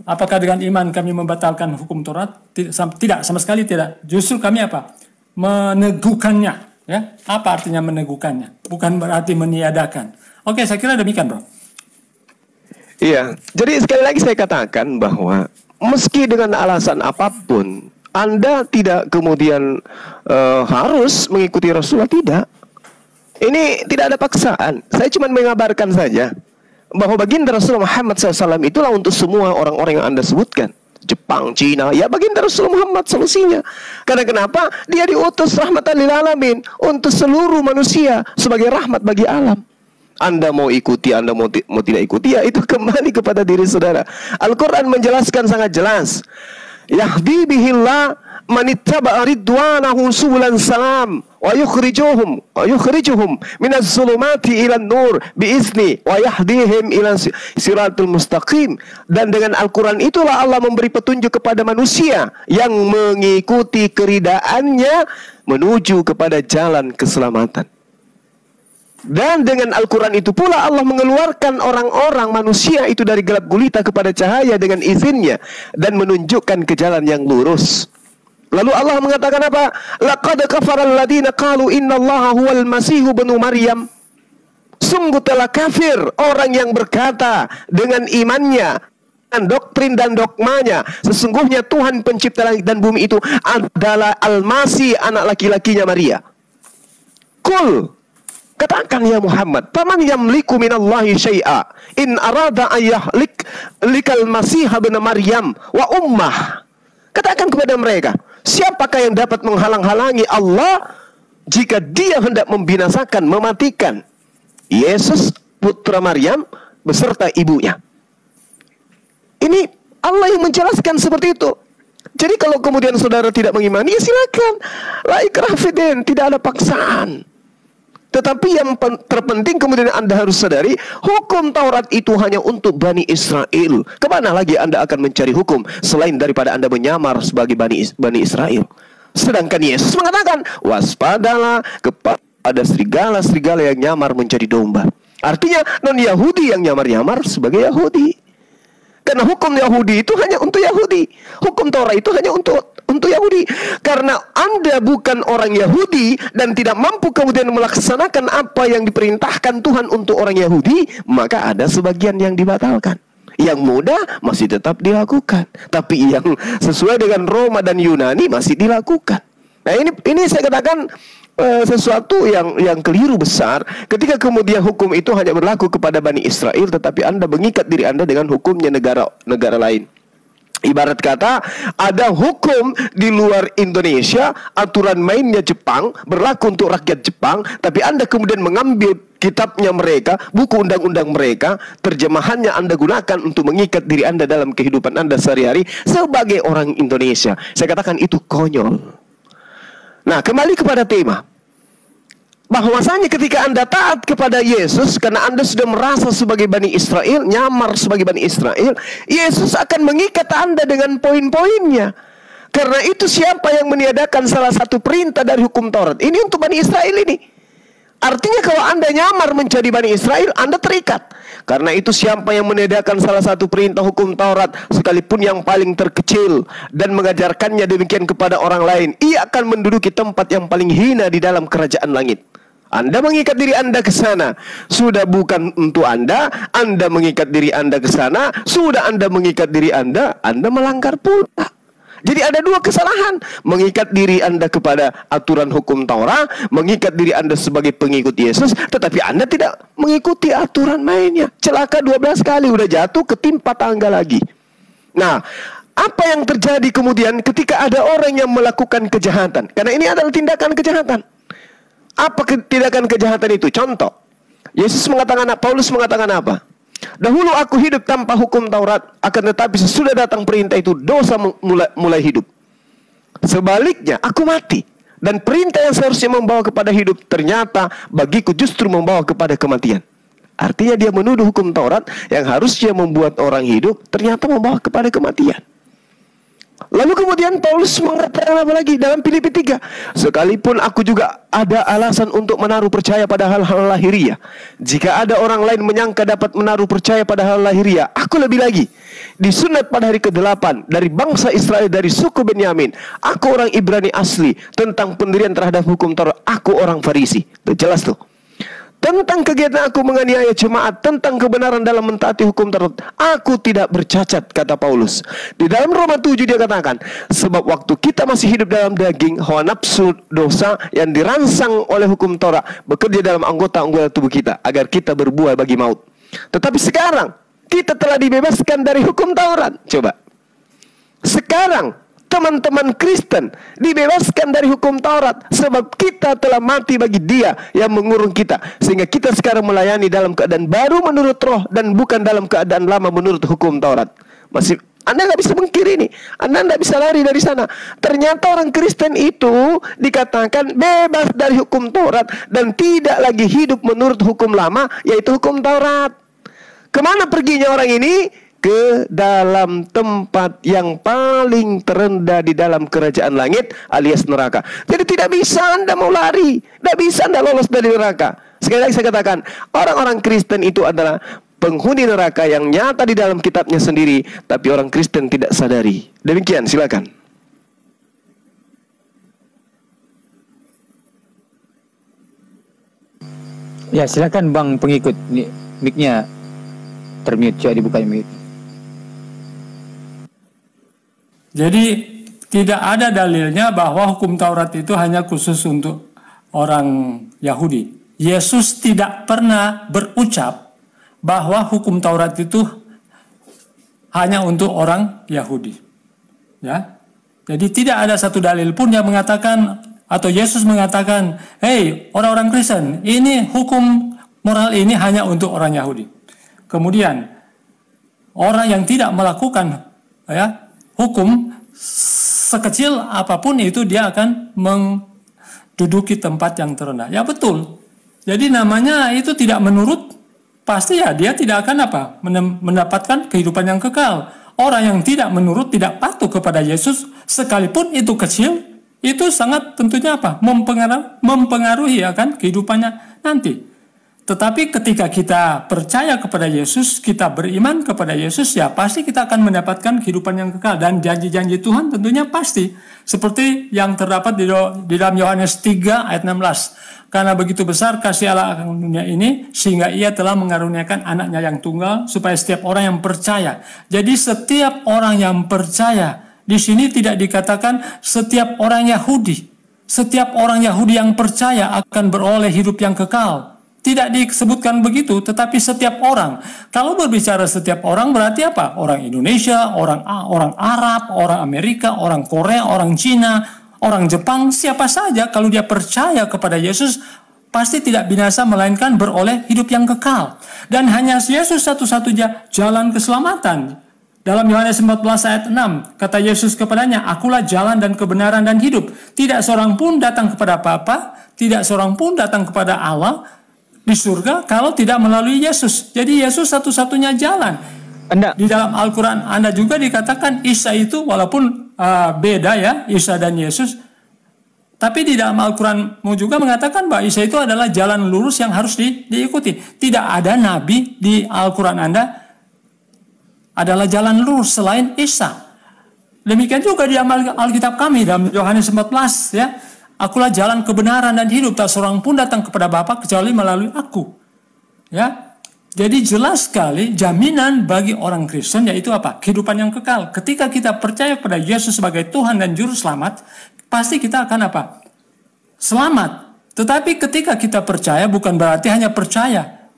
Apakah dengan iman kami membatalkan hukum Taurat? Tidak, sama sekali tidak. Justru kami apa? Meneguhkannya. Ya, apa artinya meneguhkannya? Bukan berarti meniadakan. Oke, saya kira demikian, bro. Iya, jadi sekali lagi saya katakan bahwa meski dengan alasan apapun, Anda tidak kemudian harus mengikuti Rasulullah, tidak. Ini tidak ada paksaan. Saya cuma mengabarkan saja bahwa baginda Rasulullah Muhammad SAW itulah untuk semua orang-orang yang Anda sebutkan. Jepang, Cina, ya baginda Rasulullah Muhammad solusinya. Karena kenapa? Dia diutus rahmatan lil alamin untuk seluruh manusia sebagai rahmat bagi alam. Anda mau ikuti, Anda mau tidak ikuti, ya itu kembali kepada diri saudara. Al-Quran menjelaskan sangat jelas. Yahdi bihillah manittaba'a ridwanahu subulan salam wa yukhrijuhum minaz zulumati ilan nur biizni wa yahdihim ila siratul mustaqim. Dan dengan Al-Quran itulah Allah memberi petunjuk kepada manusia yang mengikuti keridaannya menuju kepada jalan keselamatan. Dan dengan Al-Quran itu pula Allah mengeluarkan orang-orang manusia itu dari gelap gulita kepada cahaya dengan izinnya dan menunjukkan ke jalan yang lurus. Lalu Allah mengatakan apa? Laqad kafara alladziina qalu innallaha huwal masiihu ibnu Maryam. Sungguh telah kafir orang yang berkata dengan imannya dan doktrin dan dogmanya, sesungguhnya Tuhan pencipta langit dan bumi itu adalah Al-Masih, anak laki-lakinya Maria. Qul, katakan ya Muhammad, faman yamliku minallahi syai'a in arada ayyahlikal masih ibn Maryam wa ummah. Katakan kepada mereka, siapakah yang dapat menghalang-halangi Allah jika dia hendak membinasakan, mematikan Yesus putra Maryam beserta ibunya. Ini Allah yang menjelaskan seperti itu. Jadi kalau kemudian saudara tidak mengimani, ya silakan. La ikrah fid-din, tidak ada paksaan. Tetapi yang terpenting kemudian Anda harus sadari, hukum Taurat itu hanya untuk Bani Israel. Kemana lagi Anda akan mencari hukum selain daripada Anda menyamar sebagai Bani Israel? Sedangkan Yesus mengatakan, waspadalah kepada serigala-serigala yang nyamar menjadi domba. Artinya non-Yahudi yang nyamar-nyamar sebagai Yahudi. Karena hukum Yahudi itu hanya untuk Yahudi. Hukum Taurat itu hanya untuk Yahudi. Karena Anda bukan orang Yahudi dan tidak mampu kemudian melaksanakan apa yang diperintahkan Tuhan untuk orang Yahudi, maka ada sebagian yang dibatalkan. Yang mudah masih tetap dilakukan, tapi yang sesuai dengan Roma dan Yunani masih dilakukan. Nah ini saya katakan sesuatu yang keliru besar ketika kemudian hukum itu hanya berlaku kepada Bani Israel, tetapi Anda mengikat diri Anda dengan hukumnya negara lain. Ibarat kata ada hukum di luar Indonesia, aturan mainnya Jepang berlaku untuk rakyat Jepang, tapi Anda kemudian mengambil kitabnya mereka, buku undang-undang mereka, terjemahannya Anda gunakan untuk mengikat diri Anda dalam kehidupan Anda sehari-hari sebagai orang Indonesia. Saya katakan itu konyol. Nah, kembali kepada tema. Bahwasanya ketika Anda taat kepada Yesus, karena Anda sudah merasa sebagai Bani Israel, nyamar sebagai Bani Israel, Yesus akan mengikat Anda dengan poin-poinnya. Karena itu siapa yang meniadakan salah satu perintah dari hukum Taurat, ini untuk Bani Israel ini. Artinya kalau Anda nyamar menjadi Bani Israel, Anda terikat. Karena itu siapa yang meniadakan salah satu perintah hukum Taurat, sekalipun yang paling terkecil, dan mengajarkannya demikian kepada orang lain, ia akan menduduki tempat yang paling hina di dalam kerajaan langit. Anda mengikat diri Anda ke sana, sudah bukan untuk Anda mengikat diri Anda ke sana, sudah Anda mengikat diri Anda melanggar pula. Jadi ada dua kesalahan, mengikat diri Anda kepada aturan hukum Taurat, mengikat diri Anda sebagai pengikut Yesus, tetapi Anda tidak mengikuti aturan mainnya. Celaka 12 kali, udah jatuh, ketimpa tangga lagi. Nah, apa yang terjadi kemudian ketika ada orang yang melakukan kejahatan? Karena ini adalah tindakan kejahatan. Apa tindakan kejahatan itu? Contoh, Yesus mengatakan, Paulus mengatakan apa? Dahulu aku hidup tanpa hukum Taurat, akan tetapi sesudah datang perintah itu, dosa mulai hidup. Sebaliknya, aku mati, dan perintah yang seharusnya membawa kepada hidup, ternyata bagiku justru membawa kepada kematian. Artinya dia menuduh hukum Taurat yang harusnya membuat orang hidup, ternyata membawa kepada kematian. Lalu kemudian Paulus mengatakan apa lagi dalam Filipi 3? Sekalipun aku juga ada alasan untuk menaruh percaya pada hal-hal lahiriah, jika ada orang lain menyangka dapat menaruh percaya pada hal lahiriah, aku lebih lagi. Disunat pada hari ke-8 dari bangsa Israel, dari suku Benyamin. Aku orang Ibrani asli. Tentang pendirian terhadap hukum Taurat, aku orang Farisi. Itu jelas tuh. Tentang kegiatan aku menganiaya jemaat, tentang kebenaran dalam mentaati hukum Taurat, aku tidak bercacat, kata Paulus. Di dalam Roma 7 dia katakan, sebab waktu kita masih hidup dalam daging, hawa nafsu dosa yang dirangsang oleh hukum Taurat bekerja dalam anggota-anggota tubuh kita, agar kita berbuah bagi maut. Tetapi sekarang kita telah dibebaskan dari hukum Taurat. Coba, sekarang teman-teman Kristen dibebaskan dari hukum Taurat, sebab kita telah mati bagi Dia yang mengurung kita, sehingga kita sekarang melayani dalam keadaan baru menurut roh, dan bukan dalam keadaan lama menurut hukum Taurat. Masih Anda nggak bisa mengkiri ini, Anda nggak bisa lari dari sana. Ternyata orang Kristen itu dikatakan bebas dari hukum Taurat dan tidak lagi hidup menurut hukum lama, yaitu hukum Taurat. Kemana perginya orang ini? Ke dalam tempat yang paling terendah di dalam kerajaan langit, alias neraka. Jadi tidak bisa Anda mau lari, tidak bisa Anda lolos dari neraka. Sekali lagi saya katakan, orang-orang Kristen itu adalah penghuni neraka yang nyata di dalam kitabnya sendiri, tapi orang Kristen tidak sadari. Demikian, silakan. Ya, silakan Bang pengikut. Mic-nya termute, coba dibuka mic. Jadi tidak ada dalilnya bahwa hukum Taurat itu hanya khusus untuk orang Yahudi. Yesus tidak pernah berucap bahwa hukum Taurat itu hanya untuk orang Yahudi. Ya. Jadi tidak ada satu dalil pun yang mengatakan atau Yesus mengatakan, "Hei, orang-orang Kristen, ini hukum moral ini hanya untuk orang Yahudi." Kemudian orang yang tidak melakukan hukum sekecil apapun itu, dia akan menduduki tempat yang terendah. Ya betul. Jadi namanya itu tidak menurut, pasti ya dia tidak akan mendapatkan kehidupan yang kekal. Orang yang tidak menurut, tidak patuh kepada Yesus, sekalipun itu kecil, itu sangat tentunya mempengaruhi akan kehidupannya nanti. Tetapi ketika kita percaya kepada Yesus, kita beriman kepada Yesus, ya pasti kita akan mendapatkan kehidupan yang kekal. Dan janji-janji Tuhan tentunya pasti. Seperti yang terdapat di dalam Yohanes 3 ayat 16. Karena begitu besar kasih Allah akan dunia ini, sehingga Ia telah mengaruniakan anaknya yang tunggal, supaya setiap orang yang percaya. Jadi setiap orang yang percaya, di sini tidak dikatakan setiap orang Yahudi. Setiap orang Yahudi yang percaya akan beroleh hidup yang kekal. Tidak disebutkan begitu, tetapi setiap orang. Kalau berbicara setiap orang berarti apa? Orang Indonesia, orang Arab, orang Amerika, orang Korea, orang Cina, orang Jepang, siapa saja kalau dia percaya kepada Yesus pasti tidak binasa melainkan beroleh hidup yang kekal. Dan hanya Yesus satu-satunya jalan keselamatan. Dalam Yohanes 14 ayat 6, kata Yesus kepadanya, "Akulah jalan dan kebenaran dan hidup. Tidak seorang pun datang kepada Bapa, tidak seorang pun datang kepada Allah di surga kalau tidak melalui Yesus." Jadi Yesus satu-satunya jalan. Di dalam Al-Quran Anda juga dikatakan Isa itu walaupun beda ya, Isa dan Yesus, tapi di dalam Al-Quran juga mengatakan bahwa Isa itu adalah jalan lurus yang harus diikuti. Tidak ada nabi di Al-Quran Anda adalah jalan lurus selain Isa. Demikian juga di Alkitab kami dalam Yohanes 14 ya. "Akulah jalan kebenaran dan hidup, tak seorang pun datang kepada Bapa kecuali melalui aku." Ya. Jadi jelas sekali jaminan bagi orang Kristen yaitu apa? Kehidupan yang kekal. Ketika kita percaya kepada Yesus sebagai Tuhan dan Juru Selamat, pasti kita akan apa? Selamat. Tetapi ketika kita percaya bukan berarti hanya percaya.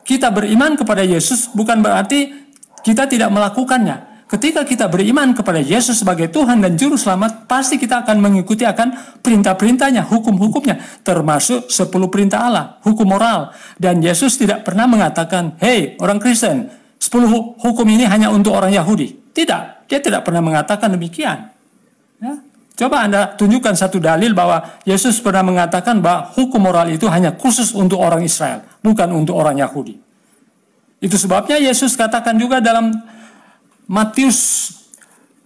Kita beriman kepada Yesus bukan berarti kita tidak melakukannya. Ketika kita beriman kepada Yesus sebagai Tuhan dan Juru Selamat, pasti kita akan mengikuti akan perintah-perintahnya, hukum-hukumnya, termasuk 10 perintah Allah, hukum moral. Dan Yesus tidak pernah mengatakan, "Hei orang Kristen, 10 hukum ini hanya untuk orang Yahudi." Tidak, dia tidak pernah mengatakan demikian. Ya. Coba Anda tunjukkan satu dalil bahwa Yesus pernah mengatakan bahwa hukum moral itu hanya khusus untuk orang Israel, bukan untuk orang Yahudi. Itu sebabnya Yesus katakan juga dalam Matius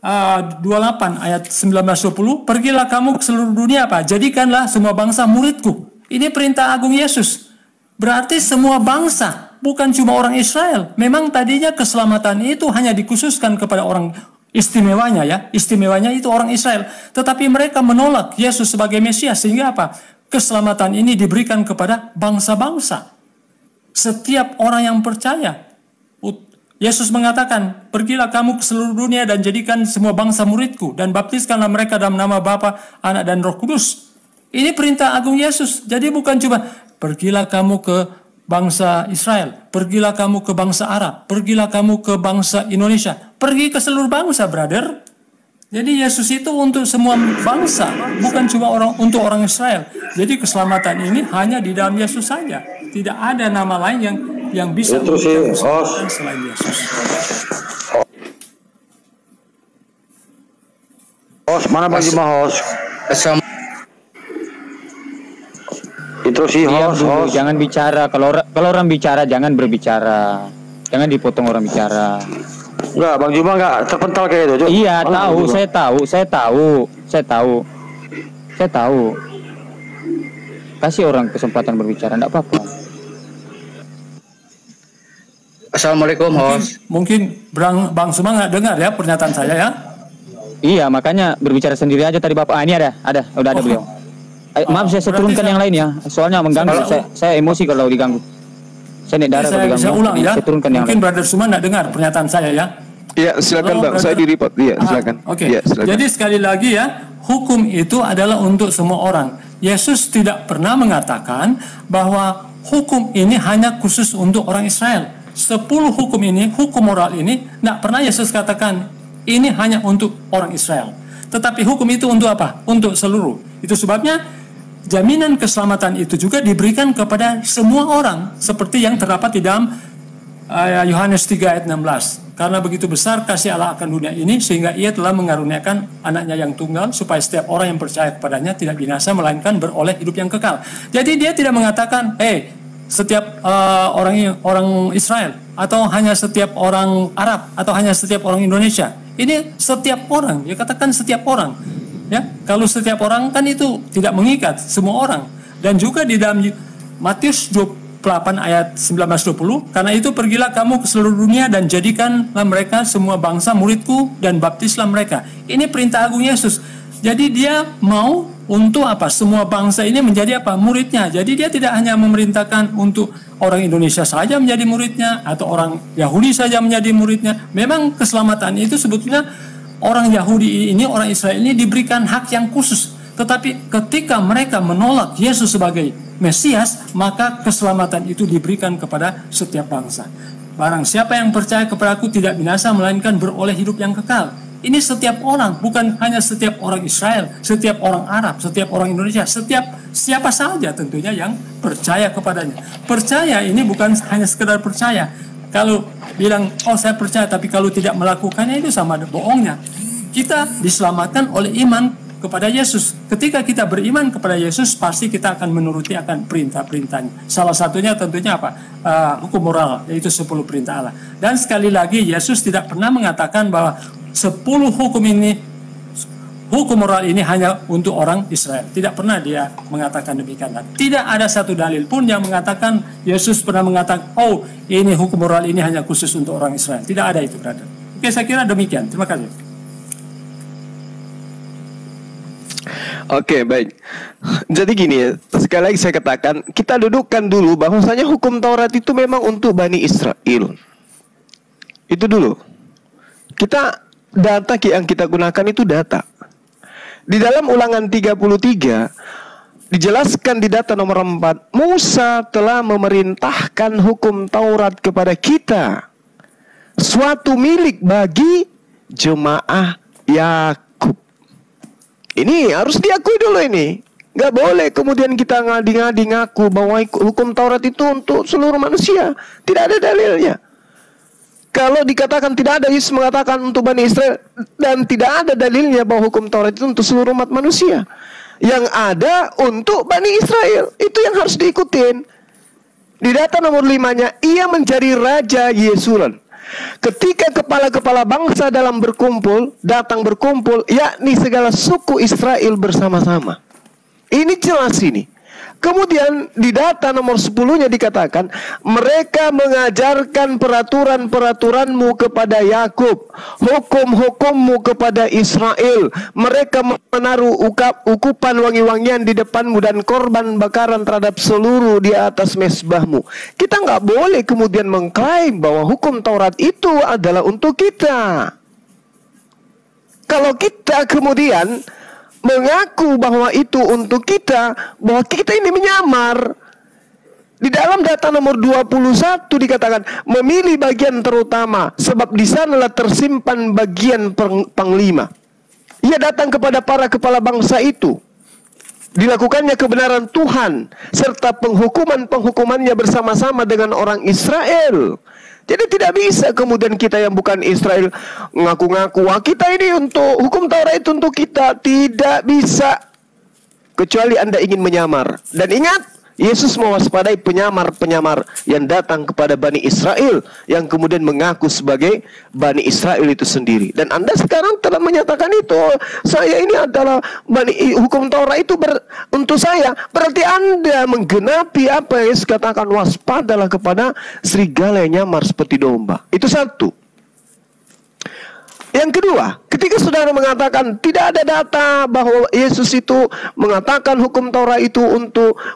28 ayat 19-20, pergilah kamu ke seluruh dunia apa? Jadikanlah semua bangsa muridku. Ini perintah agung Yesus. Berarti semua bangsa, bukan cuma orang Israel. Memang tadinya keselamatan itu hanya dikhususkan kepada orang istimewanya ya. Istimewanya itu orang Israel. Tetapi mereka menolak Yesus sebagai Mesias. Sehingga apa? Keselamatan ini diberikan kepada bangsa-bangsa. Setiap orang yang percaya. Yesus mengatakan, pergilah kamu ke seluruh dunia dan jadikan semua bangsa muridku. Dan baptiskanlah mereka dalam nama Bapa, Anak, dan Roh Kudus. Ini perintah agung Yesus. Jadi bukan cuma, pergilah kamu ke bangsa Israel. Pergilah kamu ke bangsa Arab. Pergilah kamu ke bangsa Indonesia. Pergi ke seluruh bangsa, brother. Jadi Yesus itu untuk semua bangsa. Bukan cuma untuk orang Israel. Jadi keselamatan ini hanya di dalam Yesus saja. Tidak ada nama lain yang bisa memberikan keselamatan selain Yesus. Host, mana Bang Juma host? Itu sih host. Jangan bicara. Kalau orang bicara jangan berbicara. Jangan dipotong orang bicara. Enggak, Bang Juma enggak terpental kayak itu. Iya, tahu, saya tahu. Kasih orang kesempatan berbicara, enggak apa-apa. Assalamualaikum host. Mungkin Bang Suma nggak dengar ya pernyataan saya ya? Iya, makanya berbicara sendiri aja tadi Bapak. Ini udah ada beliau. Maaf saya turunkan yang lain ya, soalnya mengganggu. Saya emosi kalau diganggu. Saya darah kalau diganggu. Saya ulang ya. Saya turunkan yang Mungkin lain. Brother Suma nggak dengar pernyataan saya ya? Iya, silakan Bang. Saya di report. Iya, silakan. Oke. Ya, silakan. Jadi sekali lagi ya, hukum itu adalah untuk semua orang. Yesus tidak pernah mengatakan bahwa hukum ini hanya khusus untuk orang Israel. 10 hukum ini, hukum moral ini, tidak pernah Yesus katakan ini hanya untuk orang Israel. Tetapi hukum itu untuk apa? Untuk seluruh. Itu sebabnya jaminan keselamatan itu juga diberikan kepada semua orang. Seperti yang terdapat di dalam Yohanes 3 ayat 16. Karena begitu besar kasih Allah akan dunia ini, sehingga ia telah mengaruniakan anaknya yang tunggal, supaya setiap orang yang percaya kepadanya tidak binasa, melainkan beroleh hidup yang kekal. Jadi dia tidak mengatakan, setiap orang Israel, atau hanya setiap orang Arab, atau hanya setiap orang Indonesia. Ini setiap orang, dia katakan setiap orang. Ya, kalau setiap orang kan itu tidak mengikat semua orang. Dan juga di dalam Matius 28 ayat 19-20, karena itu pergilah kamu ke seluruh dunia dan jadikanlah mereka semua bangsa muridku dan baptislah mereka. Ini perintah agung Yesus. Jadi dia mau untuk apa? Semua bangsa ini menjadi apa? Muridnya. Jadi dia tidak hanya memerintahkan untuk orang Indonesia saja menjadi muridnya, atau orang Yahudi saja menjadi muridnya. Memang keselamatan itu sebetulnya orang Yahudi ini, orang Israel ini diberikan hak yang khusus. Tetapi ketika mereka menolak Yesus sebagai Mesias, maka keselamatan itu diberikan kepada setiap bangsa. Barang siapa yang percaya kepada Aku tidak binasa, melainkan beroleh hidup yang kekal. Ini setiap orang, bukan hanya setiap orang Israel, setiap orang Arab, setiap orang Indonesia, siapa saja tentunya yang percaya kepadanya. Percaya ini bukan hanya sekedar percaya. Kalau bilang, saya percaya, tapi kalau tidak melakukannya, itu sama ada bohongnya. Kita diselamatkan oleh iman kepada Yesus. Ketika kita beriman kepada Yesus, pasti kita akan menuruti akan perintah-perintahnya. Salah satunya tentunya apa? Hukum moral, yaitu 10 perintah Allah. Dan sekali lagi, Yesus tidak pernah mengatakan bahwa 10 hukum ini, hukum moral ini hanya untuk orang Israel. Tidak pernah dia mengatakan demikian. Tidak ada satu dalil pun yang mengatakan Yesus pernah mengatakan, ini hukum moral ini hanya khusus untuk orang Israel. Tidak ada itu, brother. Oke, saya kira demikian. Terima kasih. Oke, baik. Jadi gini ya, sekali lagi saya katakan, kita dudukkan dulu bahwasanya hukum Taurat itu memang untuk Bani Israel. Itu dulu. Data yang kita gunakan itu data. Di dalam Ulangan 33 dijelaskan di data nomor 4, Musa telah memerintahkan hukum Taurat kepada kita, suatu milik bagi jemaah Yakub. Ini harus diakui dulu ini. Gak boleh kemudian kita ngadi-ngadi ngaku bahwa hukum Taurat itu untuk seluruh manusia. Tidak ada dalilnya. Kalau dikatakan tidak ada, Yesus mengatakan untuk Bani Israel, dan tidak ada dalilnya bahwa hukum Taurat itu untuk seluruh umat manusia. Yang ada untuk Bani Israel. Itu yang harus diikutin. Di data nomor 5-nya, ia mencari Raja Yesulan. Ketika kepala-kepala bangsa datang berkumpul, yakni segala suku Israel bersama-sama. Ini jelas ini. Kemudian di data nomor 10-nya dikatakan, mereka mengajarkan peraturan-peraturanmu kepada Yakub, hukum-hukummu kepada Israel. Mereka menaruh ukupan wangi-wangian di depanmu dan korban bakaran terhadap seluruh di atas mezbahmu. Kita nggak boleh kemudian mengklaim bahwa hukum Taurat itu adalah untuk kita. Kalau kita kemudian mengaku bahwa itu untuk kita, bahwa kita ini menyamar. Di dalam data nomor 21 dikatakan, memilih bagian terutama, sebab di sanalah tersimpan bagian panglima. Ia datang kepada para kepala bangsa itu. Dilakukannya kebenaran Tuhan, serta penghukumannya bersama-sama dengan orang Israel. Jadi tidak bisa kemudian kita yang bukan Israel ngaku-ngaku, wah kita ini untuk hukum Taurat itu untuk kita. Tidak bisa, kecuali Anda ingin menyamar. Dan ingat, Yesus mewaspadai penyamar-penyamar yang datang kepada Bani Israel, yang kemudian mengaku sebagai Bani Israel itu sendiri. Dan Anda sekarang telah menyatakan itu, saya ini adalah hukum Taurat itu untuk saya. Berarti Anda menggenapi apa yang Yesus katakan, waspadalah kepada serigala yang nyamar seperti domba. Itu satu. Yang kedua, ketika saudara mengatakan tidak ada data bahwa Yesus itu mengatakan hukum Taurat itu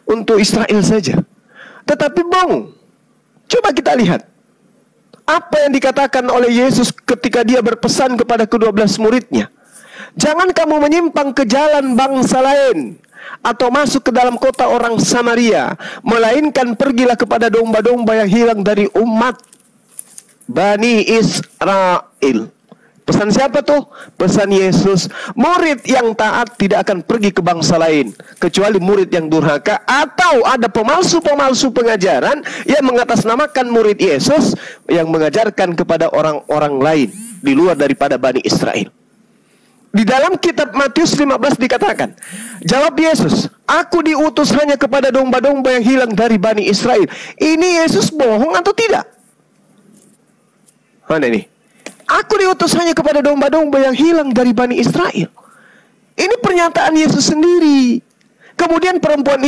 untuk Israel saja. Tetapi coba kita lihat apa yang dikatakan oleh Yesus ketika dia berpesan kepada ke-12 muridnya. Jangan kamu menyimpang ke jalan bangsa lain atau masuk ke dalam kota orang Samaria, melainkan pergilah kepada domba-domba yang hilang dari umat Bani Israel. Pesan siapa tuh? Pesan Yesus. Murid yang taat tidak akan pergi ke bangsa lain, kecuali murid yang durhaka atau ada pemalsu-pemalsu pengajaran yang mengatasnamakan murid Yesus yang mengajarkan kepada orang-orang lain di luar daripada Bani Israel. Di dalam kitab Matius 15 dikatakan, jawab Yesus, aku diutus hanya kepada domba-domba yang hilang dari Bani Israel. Ini Yesus bohong atau tidak? Mana ini? Aku diutus hanya kepada domba-domba yang hilang dari Bani Israel. Ini pernyataan Yesus sendiri. Kemudian perempuan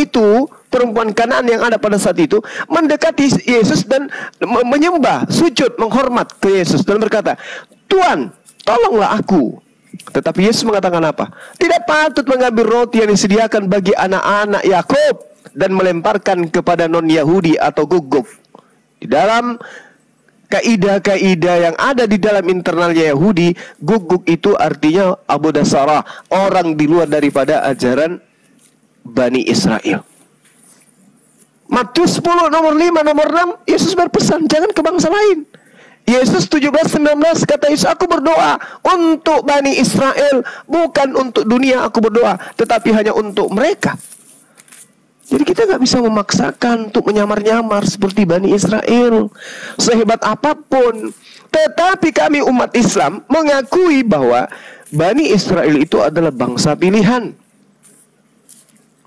Kanaan yang ada pada saat itu, mendekati Yesus dan menyembah, sujud, menghormat ke Yesus dan berkata, Tuhan, tolonglah aku. Tetapi Yesus mengatakan apa? Tidak patut mengambil roti yang disediakan bagi anak-anak Yakub dan melemparkan kepada non-Yahudi atau guguk. Di dalam kaidah-kaidah yang ada di dalam internalnya Yahudi, guguk itu artinya Abu Dasara, orang di luar daripada ajaran Bani Israel. Matius 10 nomor 5 nomor 6, Yesus berpesan jangan ke bangsa lain. Yesus 17:19 kata Yesus, aku berdoa untuk Bani Israel, bukan untuk dunia aku berdoa, tetapi hanya untuk mereka. Jadi kita nggak bisa memaksakan untuk menyamar-nyamar seperti Bani Israel, sehebat apapun. Tetapi kami umat Islam mengakui bahwa Bani Israel itu adalah bangsa pilihan,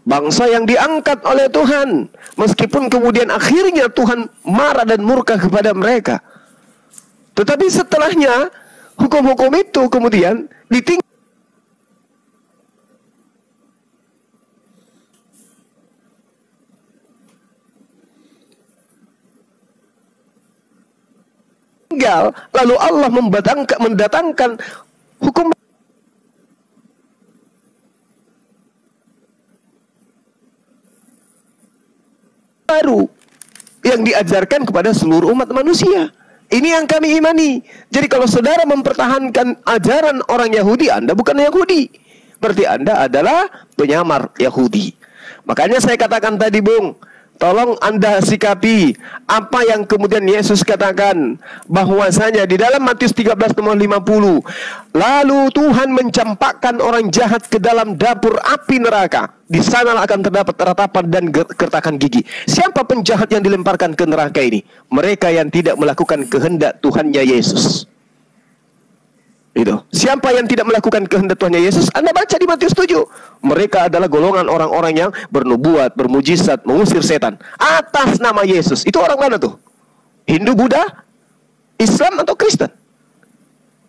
bangsa yang diangkat oleh Tuhan, meskipun kemudian akhirnya Tuhan marah dan murka kepada mereka. Tetapi setelahnya hukum-hukum itu kemudian ditinggalkan lalu Allah mendatangkan hukum baru yang diajarkan kepada seluruh umat manusia. Ini yang kami imani. Jadi kalau saudara mempertahankan ajaran orang Yahudi, Anda bukan Yahudi. Berarti Anda adalah penyamar Yahudi. Makanya saya katakan tadi, tolong Anda sikapi apa yang kemudian Yesus katakan, bahwasanya di dalam Matius 13 nomor 50, lalu Tuhan mencampakkan orang jahat ke dalam dapur api neraka. Di sanalah akan terdapat ratapan dan gertakan gigi. Siapa penjahat yang dilemparkan ke neraka ini? Mereka yang tidak melakukan kehendak Tuhannya Yesus. Itu. Siapa yang tidak melakukan kehendak Tuhannya Yesus? Anda baca di Matius 7. Mereka adalah golongan orang-orang yang bernubuat, bermujizat, mengusir setan atas nama Yesus. Itu orang mana tuh? Hindu, Buddha? Islam atau Kristen.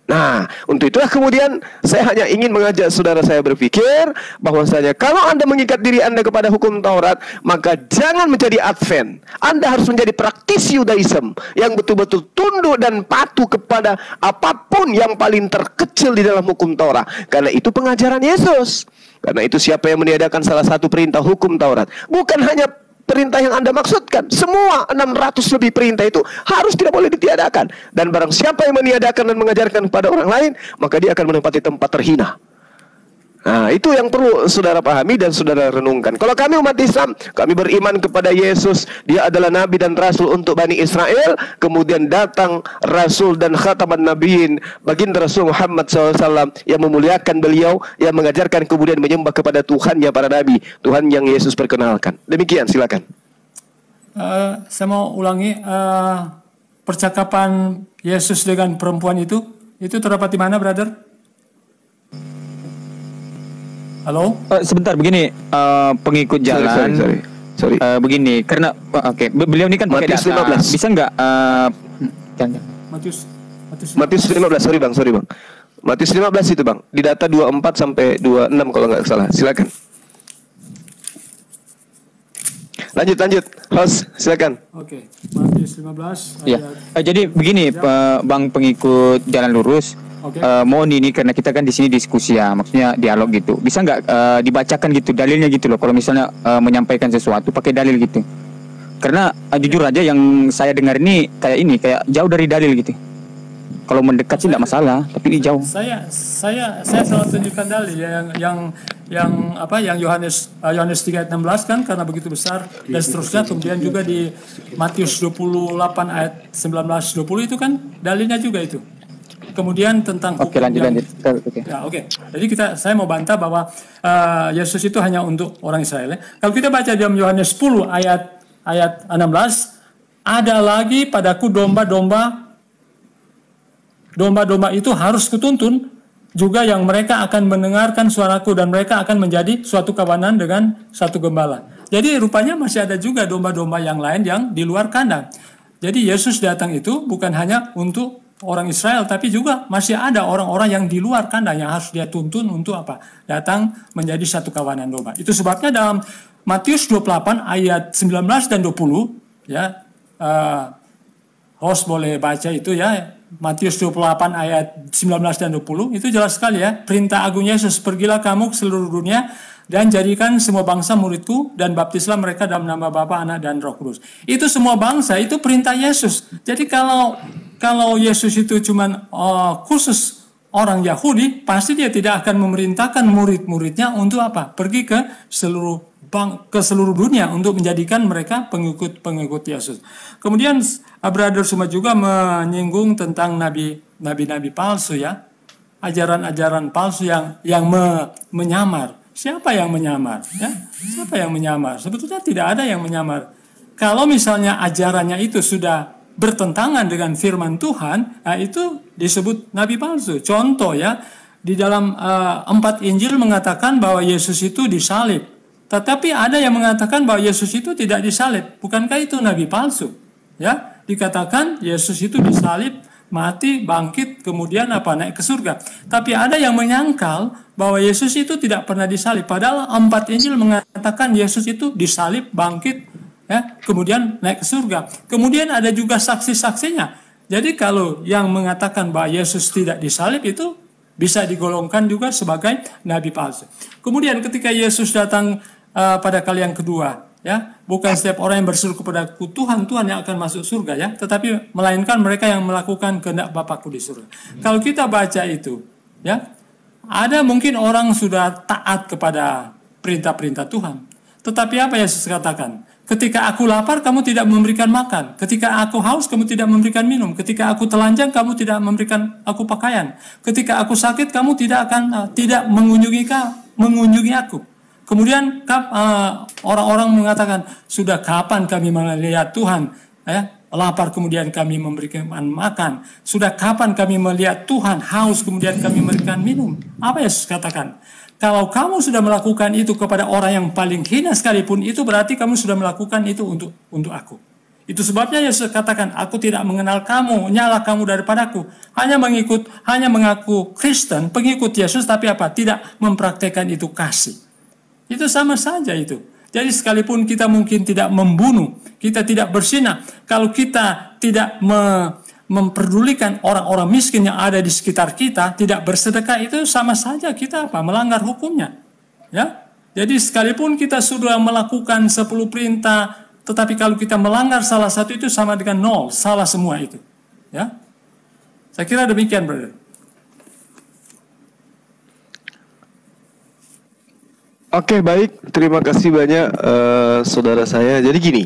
Nah, untuk itulah kemudian saya hanya ingin mengajak saudara saya berpikir bahwasanya kalau Anda mengikat diri Anda kepada hukum Taurat, maka jangan menjadi Advent. Anda harus menjadi praktisi Yudaism yang betul-betul tunduk dan patuh kepada apapun yang paling terkecil di dalam hukum Taurat. Karena itu pengajaran Yesus. Karena itu siapa yang meniadakan salah satu perintah hukum Taurat, bukan hanya perintah yang Anda maksudkan, semua 600 lebih perintah itu harus tidak boleh ditiadakan. Dan barang siapa yang meniadakan dan mengajarkan kepada orang lain, maka dia akan menempati tempat terhina. Nah, itu yang perlu saudara pahami dan saudara renungkan. Kalau kami umat Islam, kami beriman kepada Yesus, dia adalah Nabi dan Rasul untuk Bani Israel. Kemudian datang Rasul dan Khataman Nabiin, baginda Rasul Muhammad SAW, yang memuliakan beliau, yang mengajarkan kemudian menyembah kepada Tuhannya para Nabi, Tuhan yang Yesus perkenalkan. Demikian, silakan. Saya mau ulangi, percakapan Yesus dengan perempuan itu terdapat di mana, brother? Halo? Sebentar, begini, pengikut jalan. Sorry. Begini, karena beliau ini kan pakai data. 15. Bisa nggak? Matius 15, sorry bang. Matius 15 itu bang, di data 24 sampai 26 kalau nggak salah. Silakan. Lanjut, host, silakan. Oke, Matius 15. Ya. Jadi begini, bang pengikut jalan lurus. Mohon ini karena kita kan di sini diskusi ya, maksudnya dialog gitu. Bisa nggak dibacakan gitu dalilnya gitu loh. Kalau misalnya menyampaikan sesuatu pakai dalil gitu. Karena jujur aja yang saya dengar ini kayak jauh dari dalil gitu. Kalau mendekat sih tidak masalah, tapi ini jauh. Saya selalu tunjukkan dalil yang Yohanes 3:16 kan, karena begitu besar dan seterusnya. Kemudian juga di Matius 28 ayat 19-20 itu kan dalilnya juga itu. Kemudian tentang hukum. Lanjut. Ya, Jadi saya mau bantah bahwa Yesus itu hanya untuk orang Israel. Kalau kita baca dalam Yohanes 10 ayat 16, ada lagi padaku domba-domba itu harus kutuntun, juga yang mereka akan mendengarkan suaraku, dan mereka akan menjadi suatu kawanan dengan satu gembala. Jadi rupanya masih ada juga domba-domba yang lain yang di luar kandang. Jadi Yesus datang itu bukan hanya untuk orang Israel, tapi juga masih ada orang-orang yang di luar kandang yang harus dia tuntun untuk apa? Datang menjadi satu kawanan domba. Itu sebabnya dalam Matius 28 ayat 19 dan 20 ya, host boleh baca itu ya, Matius 28 ayat 19 dan 20 itu jelas sekali ya, perintah agung Yesus, pergilah kamu ke seluruh dunia dan jadikan semua bangsa muridku dan baptislah mereka dalam nama Bapa, Anak dan Roh Kudus. Itu semua bangsa, itu perintah Yesus. Jadi kalau Yesus itu cuman khusus orang Yahudi, pasti dia tidak akan memerintahkan murid-muridnya untuk apa? Pergi ke seluruh dunia untuk menjadikan mereka pengikut Yesus. Kemudian Brother Suma juga menyinggung tentang nabi-nabi palsu ya, ajaran-ajaran palsu yang menyamar. Siapa yang menyamar? Ya, siapa yang menyamar? Sebetulnya tidak ada yang menyamar. Kalau misalnya ajarannya itu sudah bertentangan dengan firman Tuhan, nah itu disebut nabi palsu. Contoh ya, di dalam 4 Injil mengatakan bahwa Yesus itu disalib. Tetapi ada yang mengatakan bahwa Yesus itu tidak disalib. Bukankah itu nabi palsu? Ya, dikatakan Yesus itu disalib, mati, bangkit, kemudian naik ke surga. Tapi ada yang menyangkal bahwa Yesus itu tidak pernah disalib. Padahal 4 Injil mengatakan Yesus itu disalib, bangkit, ya, kemudian naik ke surga. Kemudian ada juga saksi-saksinya. Jadi kalau yang mengatakan bahwa Yesus tidak disalib itu bisa digolongkan juga sebagai nabi palsu. Kemudian ketika Yesus datang pada kali yang kedua, ya, bukan setiap orang yang berseru kepadaku Tuhan, Tuhan yang akan masuk surga ya, tetapi melainkan mereka yang melakukan kehendak Bapakku di surga. Kalau kita baca itu, ya, ada mungkin orang sudah taat kepada perintah-perintah Tuhan, tetapi apa Yesus katakan? Ketika aku lapar, kamu tidak memberikan makan. Ketika aku haus, kamu tidak memberikan minum. Ketika aku telanjang, kamu tidak memberikan aku pakaian. Ketika aku sakit, kamu tidak mengunjungi aku. Kemudian orang-orang mengatakan, sudah kapan kami melihat Tuhan lapar kemudian kami memberikan makan? Sudah kapan kami melihat Tuhan haus kemudian kami memberikan minum? Apa Yesus katakan? Kalau kamu sudah melakukan itu kepada orang yang paling hina sekalipun, itu berarti kamu sudah melakukan itu untuk aku. Itu sebabnya Yesus katakan, aku tidak mengenal kamu, nyala kamu daripadaku. Hanya mengaku Kristen, pengikut Yesus, tapi apa? Tidak mempraktekkan itu kasih. Itu sama saja itu. Jadi sekalipun kita mungkin tidak membunuh, kita tidak berzina, kalau kita tidak memperdulikan orang-orang miskin yang ada di sekitar kita, tidak bersedekah, itu sama saja kita apa? Melanggar hukumnya. Ya? Jadi sekalipun kita sudah melakukan 10 perintah, tetapi kalau kita melanggar salah satu itu sama dengan 0, salah semua itu. Ya, saya kira demikian, brother. Oke, baik. Terima kasih banyak, saudara saya. Jadi gini,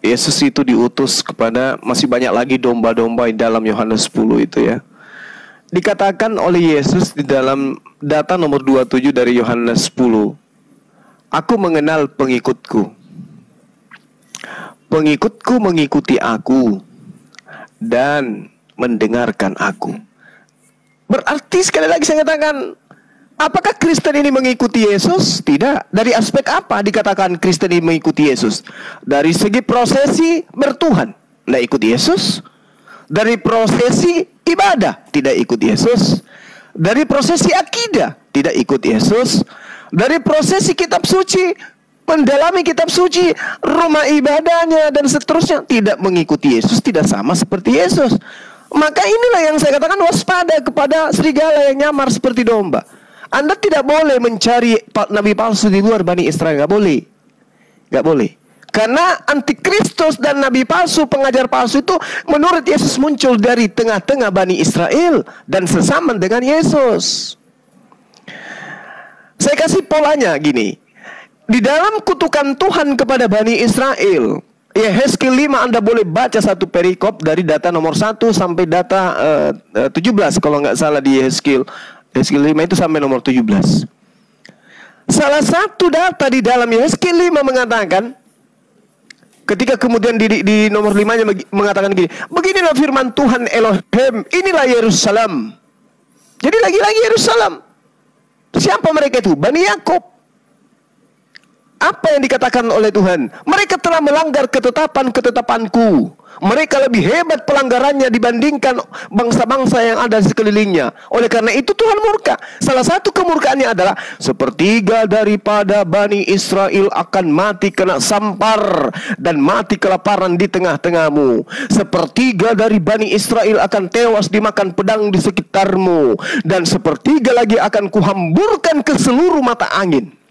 Yesus itu diutus kepada masih banyak lagi domba-domba di dalam Yohanes 10 itu ya. Dikatakan oleh Yesus di dalam data nomor 27 dari Yohanes 10. Aku mengenal pengikutku. Pengikutku mengikuti aku dan mendengarkan aku. Berarti sekali lagi saya katakan, apakah Kristen ini mengikuti Yesus? Tidak. Dari aspek apa dikatakan Kristen ini mengikuti Yesus? Dari segi prosesi bertuhan, tidak ikut Yesus. Dari prosesi ibadah, tidak ikut Yesus. Dari prosesi akidah, tidak ikut Yesus. Dari prosesi kitab suci, mendalami kitab suci, rumah ibadahnya dan seterusnya, tidak mengikuti Yesus, tidak sama seperti Yesus. Maka inilah yang saya katakan, waspada kepada serigala yang nyamar seperti domba. Anda tidak boleh mencari nabi palsu di luar Bani Israel, nggak boleh, nggak boleh. Karena antikristus dan nabi palsu, pengajar palsu itu menurut Yesus muncul dari tengah-tengah Bani Israel dan sesama dengan Yesus. Saya kasih polanya gini. Di dalam kutukan Tuhan kepada Bani Israel, Yehezkiel 5 Anda boleh baca satu perikop dari data nomor 1 sampai data 17 kalau nggak salah di Yehezkiel 5 itu sampai nomor 17. Salah satu data di dalam Yehezkiel 5 mengatakan, ketika kemudian di nomor 5-nya mengatakan gini, beginilah firman Tuhan Elohim, inilah Yerusalem. Jadi lagi-lagi Yerusalem. Siapa mereka itu? Bani Yakub. Apa yang dikatakan oleh Tuhan? Mereka telah melanggar ketetapan-ketetapanku. Mereka lebih hebat pelanggarannya dibandingkan bangsa-bangsa yang ada di sekelilingnya. Oleh karena itu Tuhan murka. Salah satu kemurkaannya adalah sepertiga daripada Bani Israel akan mati kena sampar dan mati kelaparan di tengah-tengahmu. Sepertiga dari Bani Israel akan tewas dimakan pedang di sekitarmu, dan sepertiga lagi akan kuhamburkan ke seluruh mata angin.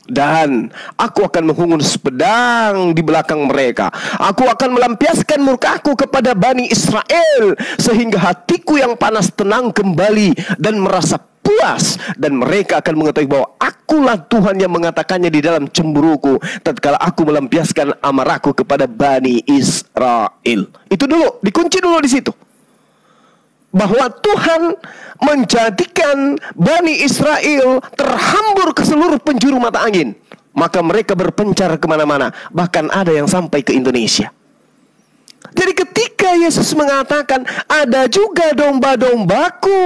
Dan aku akan menghunus pedang di belakang mereka. Aku akan melampiaskan murkaku kepada Bani Israel, sehingga hatiku yang panas tenang kembali dan merasa puas. Dan mereka akan mengetahui bahwa akulah Tuhan yang mengatakannya di dalam cemburuku, tatkala aku melampiaskan amarahku kepada Bani Israel. Itu dulu, dikunci dulu di situ. Bahwa Tuhan menjadikan Bani Israel terhambur ke seluruh penjuru mata angin. Maka mereka berpencar kemana-mana. Bahkan ada yang sampai ke Indonesia. Jadi ketika Yesus mengatakan, ada juga domba-dombaku,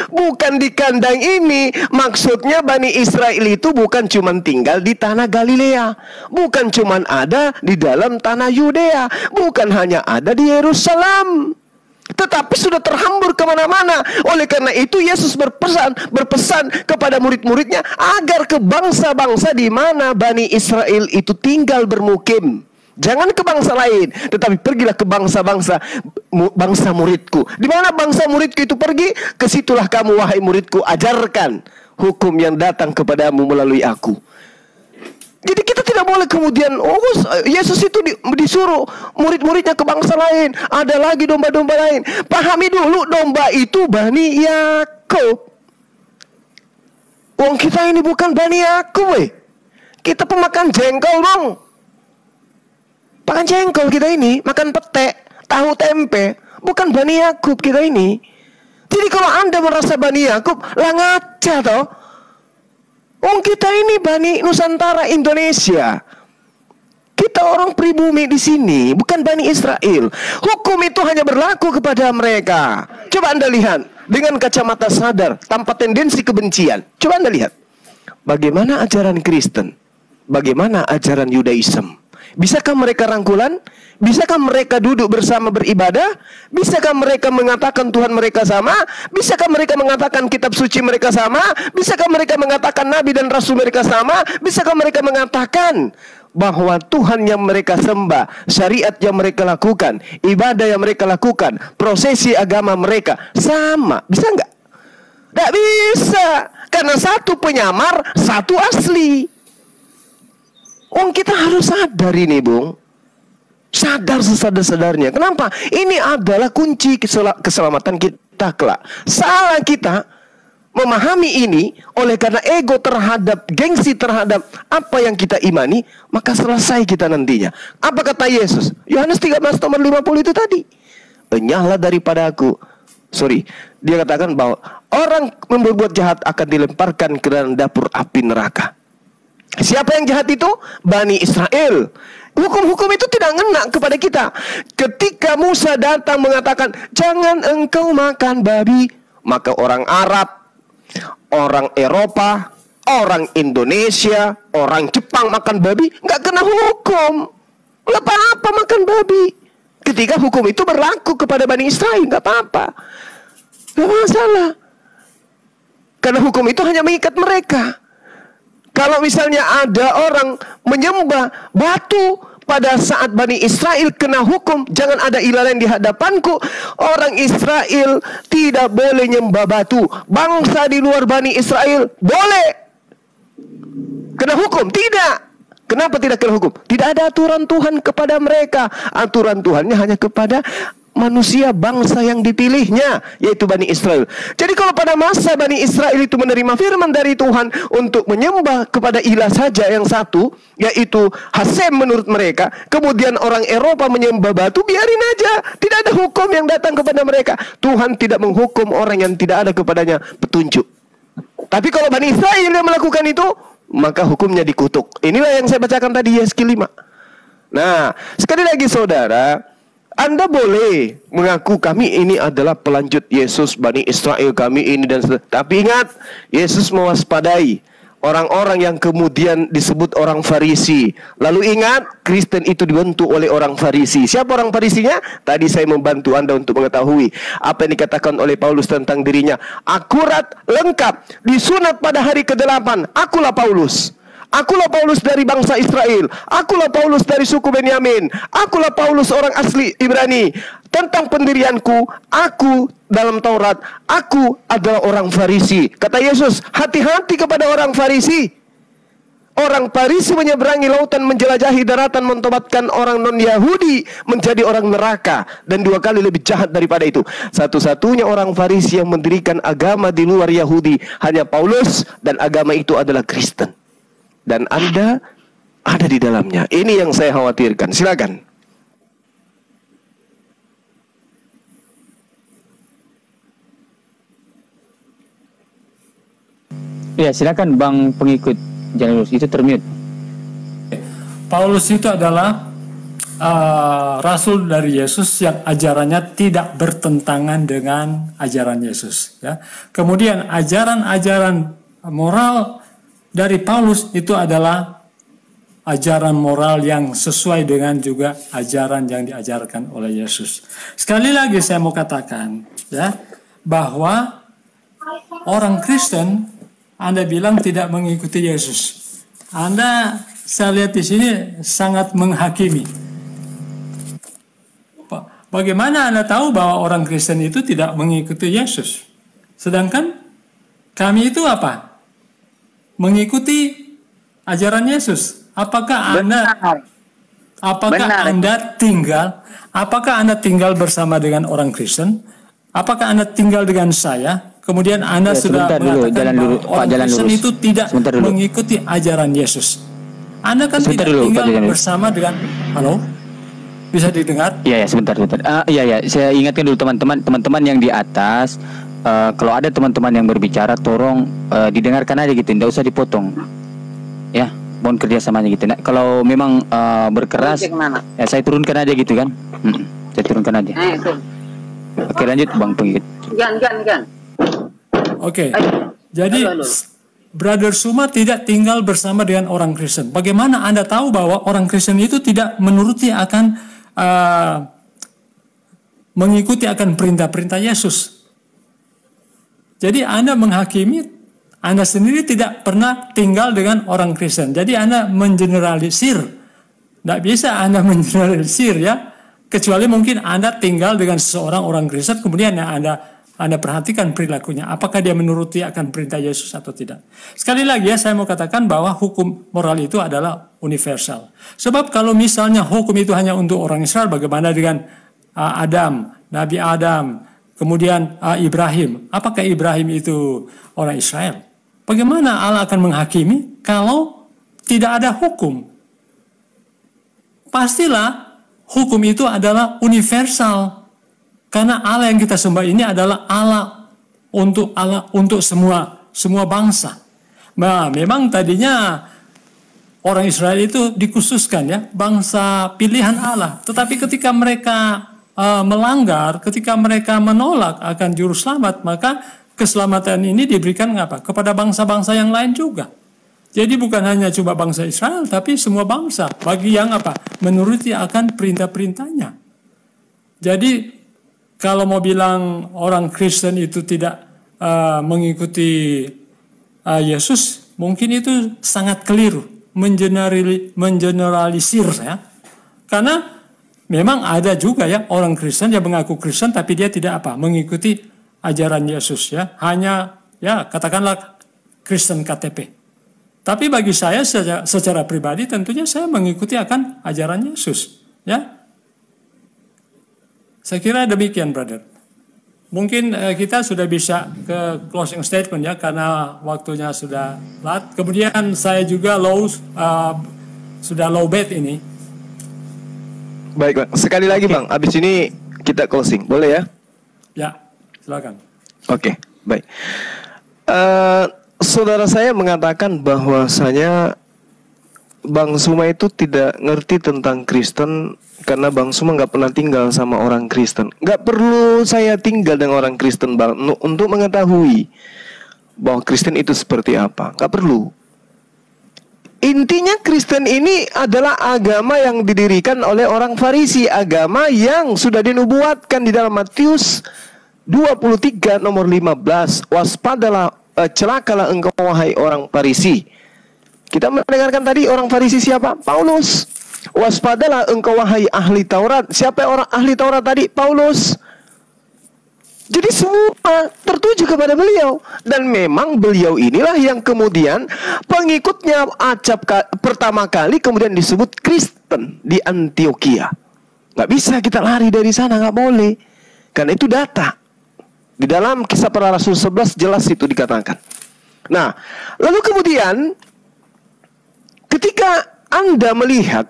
bukan di kandang ini. Maksudnya Bani Israel itu bukan cuma tinggal di tanah Galilea, bukan cuma ada di dalam tanah Yudea, bukan hanya ada di Yerusalem, tetapi sudah terhambur kemana-mana. Oleh karena itu Yesus berpesan kepada murid-muridnya agar ke bangsa-bangsa di mana Bani Israel itu tinggal bermukim. Jangan ke bangsa lain, tetapi pergilah ke bangsa-bangsa, bangsa muridku. Di mana bangsa muridku itu pergi, kesitulah kamu wahai muridku, ajarkan hukum yang datang kepadamu melalui aku. Jadi kita tidak boleh kemudian, Yesus itu disuruh murid-muridnya ke bangsa lain, ada lagi domba-domba lain. Pahami dulu, domba itu Bani Yakub. Wong kita ini bukan Bani Yakub, kita pemakan jengkol dong. Makan jengkol kita ini, makan pete, tahu tempe, bukan Bani Yakub kita ini. Jadi kalau Anda merasa Bani Yakub, lah ngaca toh. Kita ini Bani Nusantara Indonesia. Kita orang pribumi di sini, bukan Bani Israel. Hukum itu hanya berlaku kepada mereka. Coba Anda lihat dengan kacamata sadar, tanpa tendensi kebencian. Coba Anda lihat bagaimana ajaran Kristen, bagaimana ajaran Yudaism. Bisakah mereka rangkulan? Bisakah mereka duduk bersama beribadah? Bisakah mereka mengatakan Tuhan mereka sama? Bisakah mereka mengatakan kitab suci mereka sama? Bisakah mereka mengatakan nabi dan rasul mereka sama? Bisakah mereka mengatakan bahwa Tuhan yang mereka sembah, syariat yang mereka lakukan, ibadah yang mereka lakukan, prosesi agama mereka sama? Bisa nggak? Nggak bisa. Karena satu penyamar, satu asli. Kita harus sadar ini, Bung. Sadar sesadar-sadarnya. Kenapa? Ini adalah kunci keselamatan kita kelak. Salah kita memahami ini oleh karena ego terhadap, gengsi terhadap apa yang kita imani, maka selesai kita nantinya. Apa kata Yesus? Yohanes 13:50 itu tadi. Enyahlah daripada aku. Dia katakan bahwa orang berbuat jahat akan dilemparkan ke dalam dapur api neraka. Siapa yang jahat itu? Bani Israel. Hukum-hukum itu tidak ngena kepada kita. Ketika Musa datang mengatakan, jangan engkau makan babi, maka orang Arab, orang Eropa, orang Indonesia, orang Jepang makan babi, nggak kena hukum. Nggak apa-apa makan babi. Ketika hukum itu berlaku kepada Bani Israel, nggak apa-apa. Nggak masalah. Karena hukum itu hanya mengikat mereka. Kalau misalnya ada orang menyembah batu pada saat Bani Israel kena hukum, jangan ada ilah lain di hadapanku. Orang Israel tidak boleh nyembah batu. Bangsa di luar Bani Israel boleh kena hukum. Tidak. Kenapa tidak kena hukum? Tidak ada aturan Tuhan kepada mereka. Aturan Tuhannya hanya kepada manusia bangsa yang dipilihnya, yaitu Bani Israel. Jadi kalau pada masa Bani Israel itu menerima firman dari Tuhan untuk menyembah kepada ilah saja yang satu, yaitu Hasem menurut mereka, kemudian orang Eropa menyembah batu, biarin aja. Tidak ada hukum yang datang kepada mereka. Tuhan tidak menghukum orang yang tidak ada kepadanya petunjuk. Tapi kalau Bani Israel yang melakukan itu, maka hukumnya dikutuk. Inilah yang saya bacakan tadi, Yeskiel 5. Nah, sekali lagi saudara, Anda boleh mengaku kami ini adalah pelanjut Yesus, Bani Israel kami ini dan tapi ingat, Yesus mewaspadai orang-orang yang kemudian disebut orang Farisi. Lalu ingat, Kristen itu dibentuk oleh orang Farisi. Siapa orang Farisinya? Tadi saya membantu Anda untuk mengetahui apa yang dikatakan oleh Paulus tentang dirinya. Akurat, lengkap, disunat pada hari ke-8. Akulah Paulus. Akulah Paulus dari bangsa Israel. Akulah Paulus dari suku Benyamin. Akulah Paulus orang asli Ibrani. Tentang pendirianku, aku dalam Taurat, aku adalah orang Farisi. Kata Yesus, hati-hati kepada orang Farisi. Orang Farisi menyeberangi lautan, menjelajahi daratan, mentobatkan orang non-Yahudi menjadi orang neraka. Dan 2 kali lebih jahat daripada itu. Satu-satunya orang Farisi yang mendirikan agama di luar Yahudi hanya Paulus, dan agama itu adalah Kristen. Dan Anda ada di dalamnya. Ini yang saya khawatirkan. Silakan. Ya, silakan Bang pengikut Jalan Lurus, itu termute. Paulus itu adalah rasul dari Yesus yang ajarannya tidak bertentangan dengan ajaran Yesus. Ya. Kemudian ajaran-ajaran moral dari Paulus itu adalah ajaran moral yang sesuai dengan juga ajaran yang diajarkan oleh Yesus. Sekali lagi saya mau katakan, ya, bahwa orang Kristen, Anda bilang tidak mengikuti Yesus. Anda, saya lihat di sini sangat menghakimi. Bagaimana Anda tahu bahwa orang Kristen itu tidak mengikuti Yesus? Sedangkan kami itu apa? Mengikuti ajaran Yesus. Apakah Anda Anda tinggal bersama dengan orang Kristen? Apakah Anda tinggal dengan saya? Kemudian Anda sudah mengatakan bahwa orang Kristen itu tidak mengikuti ajaran Yesus. Anda kan tidak tinggal bersama dengan, halo? Bisa didengar? Iya, sebentar. Iya, saya ingatkan dulu teman-teman yang di atas. Kalau ada teman-teman yang berbicara, tolong didengarkan aja gitu, tidak usah dipotong. Ya, mohon kerjasamanya gitu. Nah, kalau memang berkeras, ya saya turunkan aja gitu kan. Saya turunkan aja. Oke, lanjut Bang pengikut. Oke, jadi Brother Suma tidak tinggal bersama dengan orang Kristen. Bagaimana Anda tahu bahwa orang Kristen itu tidak menuruti akan mengikuti akan perintah-perintah Yesus? Jadi Anda menghakimi, Anda sendiri tidak pernah tinggal dengan orang Kristen. Jadi Anda mengeneralisir. Tidak bisa Anda mengeneralisir ya. Kecuali mungkin Anda tinggal dengan seseorang orang Kristen, kemudian Anda perhatikan perilakunya. Apakah dia menuruti akan perintah Yesus atau tidak. Sekali lagi ya, saya mau katakan bahwa hukum moral itu adalah universal. Sebab kalau misalnya hukum itu hanya untuk orang Israel, bagaimana dengan Adam, Nabi Adam, kemudian Ibrahim. Apakah Ibrahim itu orang Israel? Bagaimana Allah akan menghakimi kalau tidak ada hukum? Pastilah hukum itu adalah universal. Karena Allah yang kita sembah ini adalah Allah untuk semua bangsa. Nah, memang tadinya orang Israel itu dikhususkan ya, bangsa pilihan Allah. Tetapi ketika mereka melanggar, ketika mereka menolak akan juru selamat, maka keselamatan ini diberikan apa? Kepada bangsa-bangsa yang lain juga. Jadi bukan hanya cuma bangsa Israel, tapi semua bangsa bagi yang apa? Menuruti akan perintah-perintahnya. Jadi kalau mau bilang orang Kristen itu tidak mengikuti Yesus, mungkin itu sangat keliru, mengeneralisir ya. Karena memang ada juga ya orang Kristen yang mengaku Kristen tapi dia tidak apa? Mengikuti ajaran Yesus ya. Hanya ya katakanlah Kristen KTP. Tapi bagi saya secara pribadi tentunya saya mengikuti akan ajaran Yesus, ya. Saya kira demikian, brother. Mungkin kita sudah bisa ke closing statement ya, karena waktunya sudah lat. Kemudian saya juga sudah low bed ini. Baik, Bang. Sekali lagi, Bang. Habis ini kita closing, boleh ya? Ya, silakan. Oke, baik. Saudara saya mengatakan bahwasanya Bang Suma itu tidak ngerti tentang Kristen karena Bang Suma nggak pernah tinggal sama orang Kristen. Nggak perlu saya tinggal dengan orang Kristen, Bang, untuk mengetahui bahwa Kristen itu seperti apa. Nggak perlu. Intinya Kristen ini adalah agama yang didirikan oleh orang Farisi, agama yang sudah dinubuatkan di dalam Matius 23 nomor 15. Waspadalah, celakalah engkau wahai orang Farisi. Kita mendengarkan tadi orang Farisi siapa? Paulus. Waspadalah engkau wahai ahli Taurat. Siapa orang ahli Taurat tadi? Paulus. Jadi semua tertuju kepada beliau. Dan memang beliau inilah yang kemudian pengikutnya pertama kali kemudian disebut Kristen di Antioquia. Nggak bisa kita lari dari sana, nggak boleh. Karena itu data. Di dalam Kisah Para Rasul 11 jelas itu dikatakan. Nah, lalu kemudian ketika Anda melihat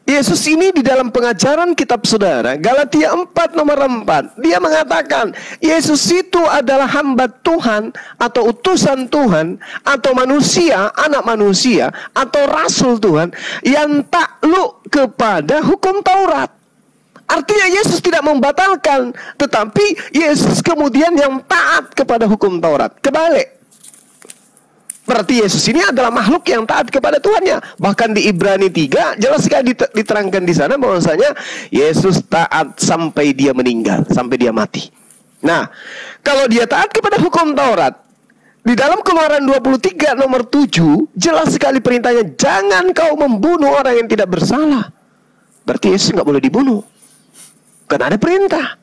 Yesus ini di dalam pengajaran kitab saudara Galatia 4 nomor 4, dia mengatakan Yesus itu adalah hamba Tuhan atau utusan Tuhan atau manusia, anak manusia atau rasul Tuhan yang takluk kepada hukum Taurat. Artinya Yesus tidak membatalkan, tetapi Yesus kemudian yang taat kepada hukum Taurat. Kebalik. Berarti Yesus ini adalah makhluk yang taat kepada Tuhannya. Bahkan di Ibrani 3 jelas sekali diterangkan di sana bahwasanya Yesus taat sampai dia meninggal, sampai dia mati. Nah, kalau dia taat kepada hukum Taurat, di dalam Keluaran 23 nomor 7 jelas sekali perintahnya, jangan kau membunuh orang yang tidak bersalah. Berarti Yesus nggak boleh dibunuh. Karena ada perintah,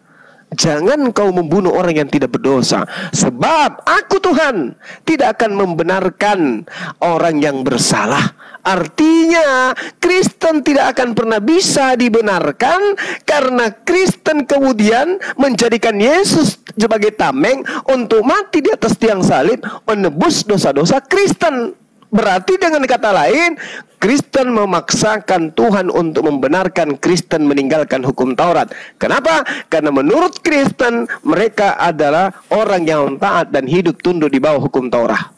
jangan kau membunuh orang yang tidak berdosa, sebab aku Tuhan tidak akan membenarkan orang yang bersalah. Artinya Kristen tidak akan pernah bisa dibenarkan karena Kristen kemudian menjadikan Yesus sebagai tameng untuk mati di atas tiang salib menebus dosa-dosa Kristen. Berarti dengan kata lain, Kristen memaksakan Tuhan untuk membenarkan Kristen meninggalkan hukum Taurat. Kenapa? Karena menurut Kristen mereka adalah orang yang taat dan hidup tunduk di bawah hukum Taurat.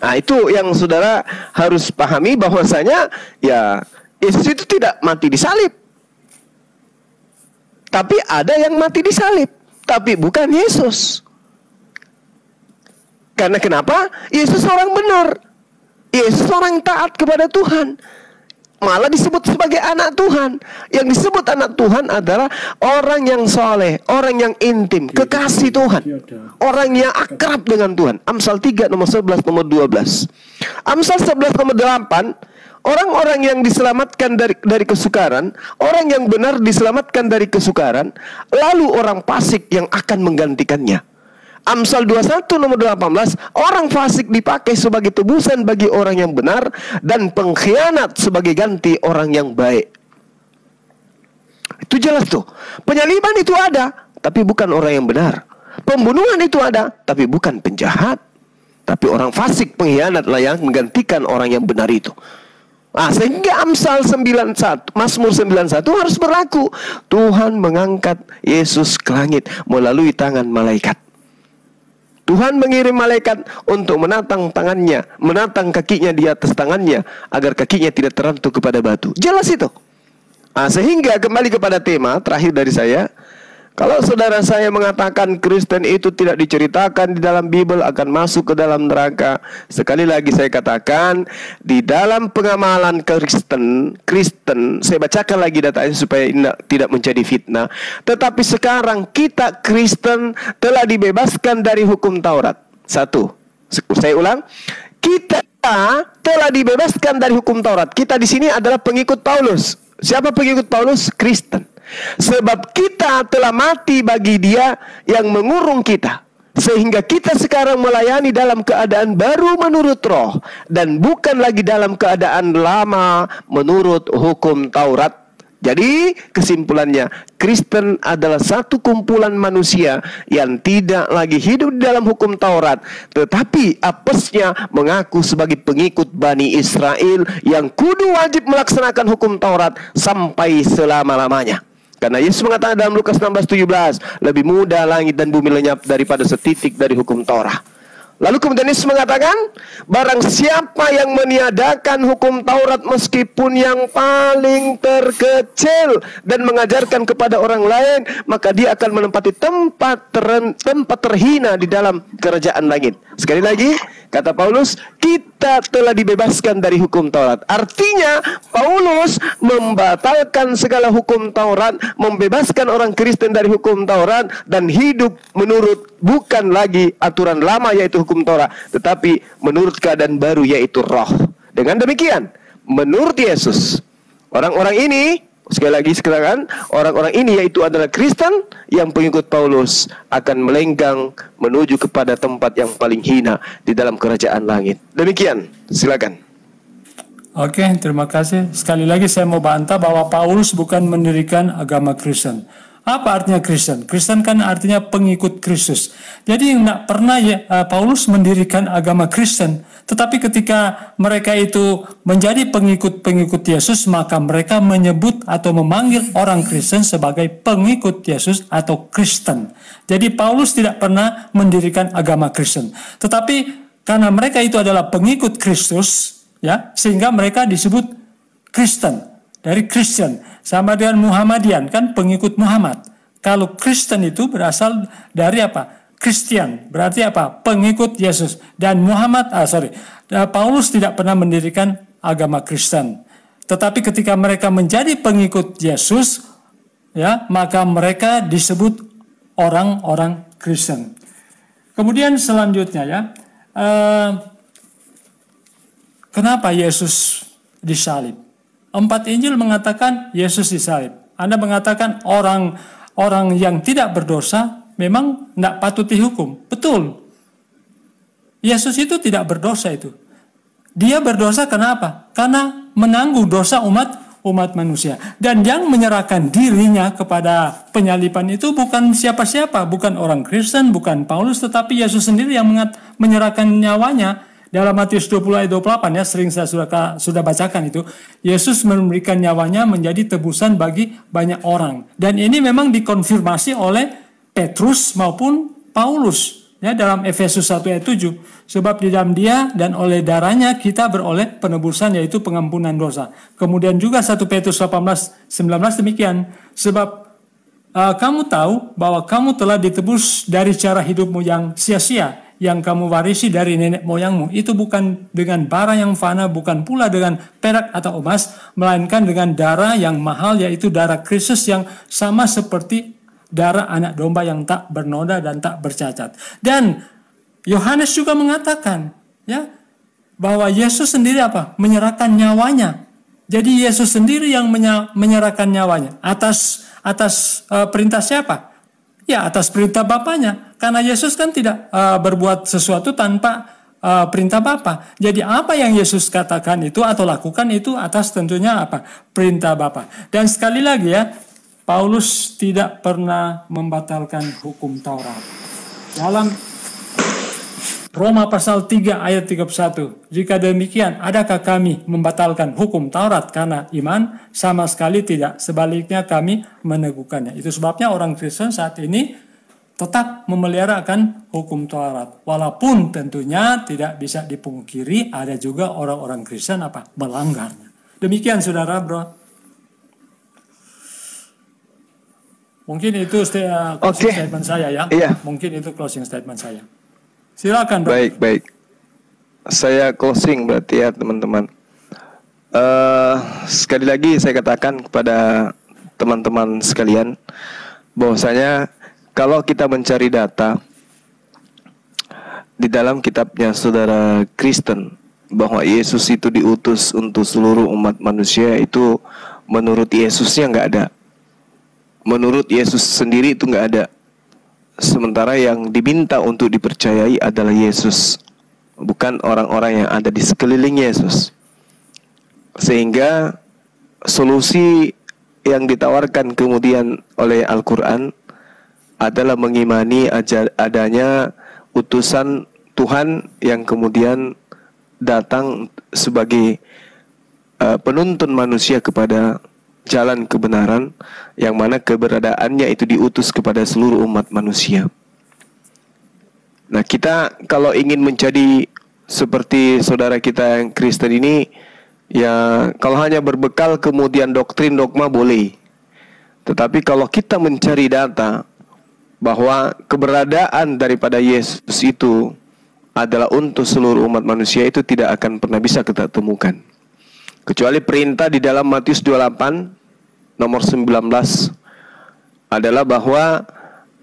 Nah, itu yang saudara harus pahami bahwasanya ya Yesus itu tidak mati di salib. Tapi ada yang mati di salib, tapi bukan Yesus. Karena kenapa? Yesus orang benar. Yesus orang taat kepada Tuhan. Malah disebut sebagai anak Tuhan. Yang disebut anak Tuhan adalah orang yang soleh, orang yang intim, kekasih Tuhan, orang yang akrab dengan Tuhan. Amsal 3 nomor 11 nomor 12. Amsal 11 nomor 8, orang-orang yang diselamatkan dari kesukaran, orang yang benar diselamatkan dari kesukaran, lalu orang fasik yang akan menggantikannya. Amsal 21 nomor 18, orang fasik dipakai sebagai tebusan bagi orang yang benar, dan pengkhianat sebagai ganti orang yang baik. Itu jelas tuh. Penyaliban itu ada, tapi bukan orang yang benar. Pembunuhan itu ada, tapi bukan penjahat. Tapi orang fasik pengkhianat lah yang menggantikan orang yang benar itu. Sehingga Amsal 91, Mazmur 91 harus berlaku. Tuhan mengangkat Yesus ke langit melalui tangan malaikat. Tuhan mengirim malaikat untuk menatang tangannya, menatang kakinya di atas tangannya, agar kakinya tidak terantuk kepada batu. Jelas itu. Sehingga kembali kepada tema terakhir dari saya. Kalau saudara saya mengatakan Kristen itu tidak diceritakan di dalam Bible akan masuk ke dalam neraka, sekali lagi saya katakan, di dalam pengamalan Kristen, saya bacakan lagi datanya supaya tidak menjadi fitnah. Tetapi sekarang kita Kristen telah dibebaskan dari hukum Taurat. Saya ulang, kita telah dibebaskan dari hukum Taurat. Kita di sini adalah pengikut Paulus. Siapa pengikut Paulus? Kristen. Sebab kita telah mati bagi Dia yang mengurung kita, sehingga kita sekarang melayani dalam keadaan baru menurut roh, dan bukan lagi dalam keadaan lama menurut hukum Taurat. Jadi kesimpulannya, Kristen adalah satu kumpulan manusia yang tidak lagi hidup di dalam hukum Taurat, tetapi apesnya mengaku sebagai pengikut Bani Israel yang kudu wajib melaksanakan hukum Taurat sampai selama-lamanya. Karena Yesus mengatakan dalam Lukas 16:17, lebih mudah langit dan bumi lenyap daripada setitik dari hukum Taurat. Lalu kemudian Yesus mengatakan, barang siapa yang meniadakan hukum Taurat meskipun yang paling terkecil dan mengajarkan kepada orang lain, maka dia akan menempati tempat terhina di dalam kerajaan langit. Sekali lagi, kata Paulus, kita telah dibebaskan dari hukum Taurat. Artinya, Paulus membatalkan segala hukum Taurat, membebaskan orang Kristen dari hukum Taurat, dan hidup menurut bukan lagi aturan lama yaitu hukum Taurat, tetapi menurut keadaan baru yaitu roh. Dengan demikian, menurut Yesus, orang-orang ini, sekali lagi sekalian, orang-orang ini yaitu adalah Kristen yang pengikut Paulus akan melenggang menuju kepada tempat yang paling hina di dalam kerajaan langit. Demikian, silakan. Oke, terima kasih. Sekali lagi saya mau bantah bahwa Paulus bukan mendirikan agama Kristen. Apa artinya Kristen? Kristen kan artinya pengikut Kristus. Jadi tidak pernah Paulus mendirikan agama Kristen. Tetapi ketika mereka itu menjadi pengikut Yesus, maka mereka menyebut atau memanggil orang Kristen sebagai pengikut Yesus atau Kristen. Jadi Paulus tidak pernah mendirikan agama Kristen. Tetapi karena mereka itu adalah pengikut Kristus, ya, sehingga mereka disebut Kristen. Dari Christian, sama dengan Muhammadian, kan pengikut Muhammad. Kalau Kristen itu berasal dari apa? Christian, berarti apa? Pengikut Yesus. Dan Paulus tidak pernah mendirikan agama Kristen. Tetapi ketika mereka menjadi pengikut Yesus, ya, maka mereka disebut orang-orang Kristen. Kemudian selanjutnya, ya, kenapa Yesus disalib? 4 Injil mengatakan Yesus disalib. Anda mengatakan orang yang tidak berdosa memang tidak patut dihukum. Betul. Yesus itu tidak berdosa itu. Dia berdosa kenapa? Karena menanggung dosa umat manusia. Dan yang menyerahkan dirinya kepada penyaliban itu bukan siapa-siapa. Bukan orang Kristen, bukan Paulus, tetapi Yesus sendiri yang menyerahkan nyawanya. Dalam Matius 20 ayat 28, ya, sering saya sudah bacakan itu, Yesus memberikan nyawanya menjadi tebusan bagi banyak orang. Dan ini memang dikonfirmasi oleh Petrus maupun Paulus, ya, dalam Efesus 1 ayat 7. Sebab di dalam Dia dan oleh darahnya kita beroleh penebusan, yaitu pengampunan dosa. Kemudian juga 1 Petrus 18:19 demikian. Sebab kamu tahu bahwa kamu telah ditebus dari cara hidupmu yang sia-sia, yang kamu warisi dari nenek moyangmu itu bukan dengan bara yang fana, bukan pula dengan perak atau emas, melainkan dengan darah yang mahal, yaitu darah Kristus yang sama seperti darah anak domba yang tak bernoda dan tak bercacat. Dan Yohanes juga mengatakan, ya, bahwa Yesus sendiri apa? Menyerahkan nyawanya. Jadi Yesus sendiri yang menyerahkan nyawanya atas perintah siapa? Ya, atas perintah Bapaknya. Karena Yesus kan tidak berbuat sesuatu tanpa perintah Bapa. Jadi apa yang Yesus katakan itu atau lakukan itu atas tentunya apa? Perintah Bapa. Dan sekali lagi ya, Paulus tidak pernah membatalkan hukum Taurat. Dalam Roma pasal 3 ayat 31. Jika demikian, adakah kami membatalkan hukum Taurat karena iman? Sama sekali tidak. Sebaliknya kami meneguhkannya. Itu sebabnya orang Kristen saat ini tetap memeliharakan hukum Taurat. Walaupun tentunya tidak bisa dipungkiri ada juga orang-orang Kristen melanggarnya. Demikian saudara, bro. Mungkin itu closing statement saya ya. Iya. Mungkin itu closing statement saya. Silakan, bro. Baik. Saya closing berarti ya teman-teman. Sekali lagi saya katakan kepada teman-teman sekalian bahwasanya kalau kita mencari data di dalam kitabnya saudara Kristen bahwa Yesus itu diutus untuk seluruh umat manusia, itu menurut Yesusnya nggak ada. Menurut Yesus sendiri itu nggak ada. Sementara yang diminta untuk dipercayai adalah Yesus, bukan orang-orang yang ada di sekeliling Yesus. Sehingga solusi yang ditawarkan kemudian oleh Al-Quran adalah mengimani adanya utusan Tuhan yang kemudian datang sebagai penuntun manusia kepada jalan kebenaran, yang mana keberadaannya itu diutus kepada seluruh umat manusia. Nah, kita kalau ingin menjadi seperti saudara kita yang Kristen ini, ya kalau hanya berbekal kemudian doktrin dogma boleh. Tetapi kalau kita mencari data bahwa keberadaan daripada Yesus itu adalah untuk seluruh umat manusia, itu tidak akan pernah bisa kita temukan. Kecuali perintah di dalam Matius 28 nomor 19 adalah bahwa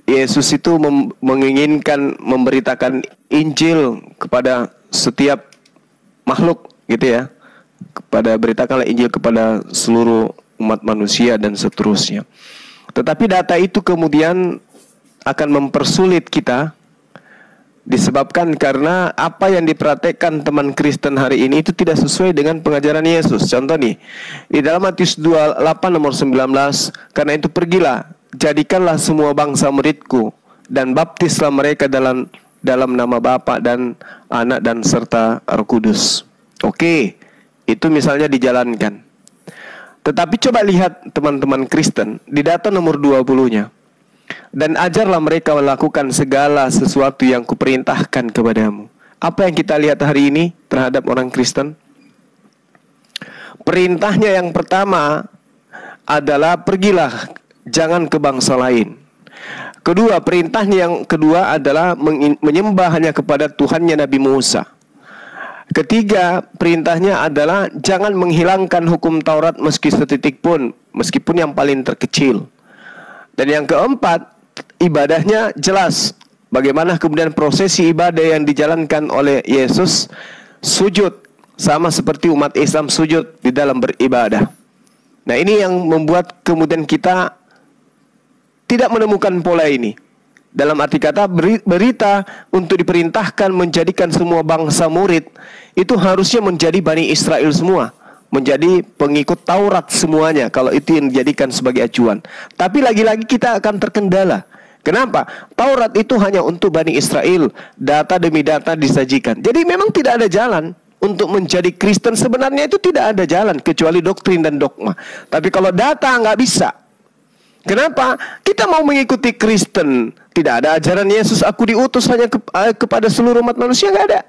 Yesus itu menginginkan memberitakan Injil kepada setiap makhluk gitu ya. Beritakanlah Injil kepada seluruh umat manusia dan seterusnya. Tetapi data itu kemudian akan mempersulit kita, disebabkan karena apa yang dipraktekkan teman Kristen hari ini itu tidak sesuai dengan pengajaran Yesus. Contoh nih, di dalam Matius 28 nomor 19, karena itu pergilah, jadikanlah semua bangsa muridku, dan baptislah mereka dalam nama Bapa dan Anak dan serta Roh Kudus. Oke, itu misalnya dijalankan. Tetapi coba lihat teman-teman Kristen, di data nomor 20-nya. Dan ajarlah mereka melakukan segala sesuatu yang kuperintahkan kepadamu. Apa yang kita lihat hari ini terhadap orang Kristen? Perintahnya yang pertama adalah pergilah, jangan ke bangsa lain. Kedua, perintahnya yang kedua adalah menyembah hanya kepada Tuhannya Nabi Musa. Ketiga, perintahnya adalah jangan menghilangkan hukum Taurat meski setitik pun, meskipun yang paling terkecil. Dan yang keempat, ibadahnya jelas. Bagaimana kemudian prosesi ibadah yang dijalankan oleh Yesus, sujud, sama seperti umat Islam sujud di dalam beribadah. Nah, ini yang membuat kemudian kita tidak menemukan pola ini. Dalam arti kata, berita untuk diperintahkan menjadikan semua bangsa murid, itu harusnya menjadi Bani Israel semua, menjadi pengikut Taurat semuanya, kalau itu yang dijadikan sebagai acuan. Tapi lagi-lagi kita akan terkendala. Kenapa? Taurat itu hanya untuk Bani Israel, data demi data disajikan. Jadi memang tidak ada jalan untuk menjadi Kristen. Sebenarnya itu tidak ada jalan kecuali doktrin dan dogma. Tapi kalau data nggak bisa. Kenapa? Kita mau mengikuti Kristen, tidak ada ajaran Yesus, aku diutus hanya kepada seluruh umat manusia, nggak ada.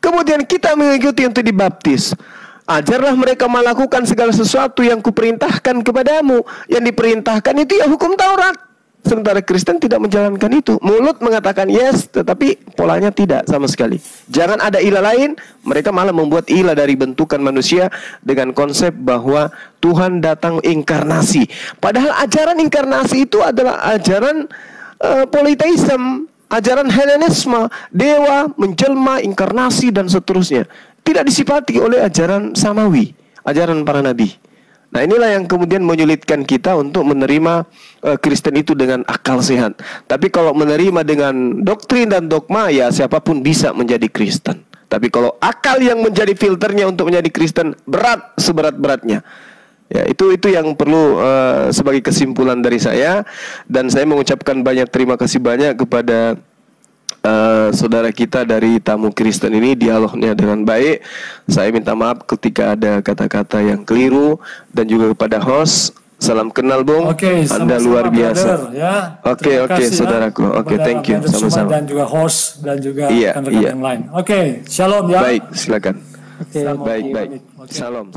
Kemudian kita mengikuti untuk dibaptis. Ajarlah mereka melakukan segala sesuatu yang kuperintahkan kepadamu. Yang diperintahkan itu ya hukum Taurat. Sementara Kristen tidak menjalankan itu. Mulut mengatakan yes, tetapi polanya tidak sama sekali. Jangan ada ilah lain. Mereka malah membuat ilah dari bentukan manusia dengan konsep bahwa Tuhan datang inkarnasi. Padahal ajaran inkarnasi itu adalah ajaran politeisme, ajaran Helenisme, dewa menjelma, inkarnasi dan seterusnya. Tidak disifati oleh ajaran samawi, ajaran para nabi. Nah, inilah yang kemudian menyulitkan kita untuk menerima Kristen itu dengan akal sehat. Tapi kalau menerima dengan doktrin dan dogma, ya siapapun bisa menjadi Kristen. Tapi kalau akal yang menjadi filternya untuk menjadi Kristen, berat seberat-beratnya. Ya, itu yang perlu sebagai kesimpulan dari saya. Dan saya mengucapkan terima kasih banyak kepada saudara kita dari tamu Kristen ini, dialognya dengan baik. Saya minta maaf ketika ada kata-kata yang keliru, dan juga kepada host, salam kenal Bung. Anda luar biasa. Ya. Oke, saudaraku. Thank you. Sama-sama. Dan juga host dan juga rekan-rekan yang lain. Shalom ya. Baik, silakan. Baik. Salam.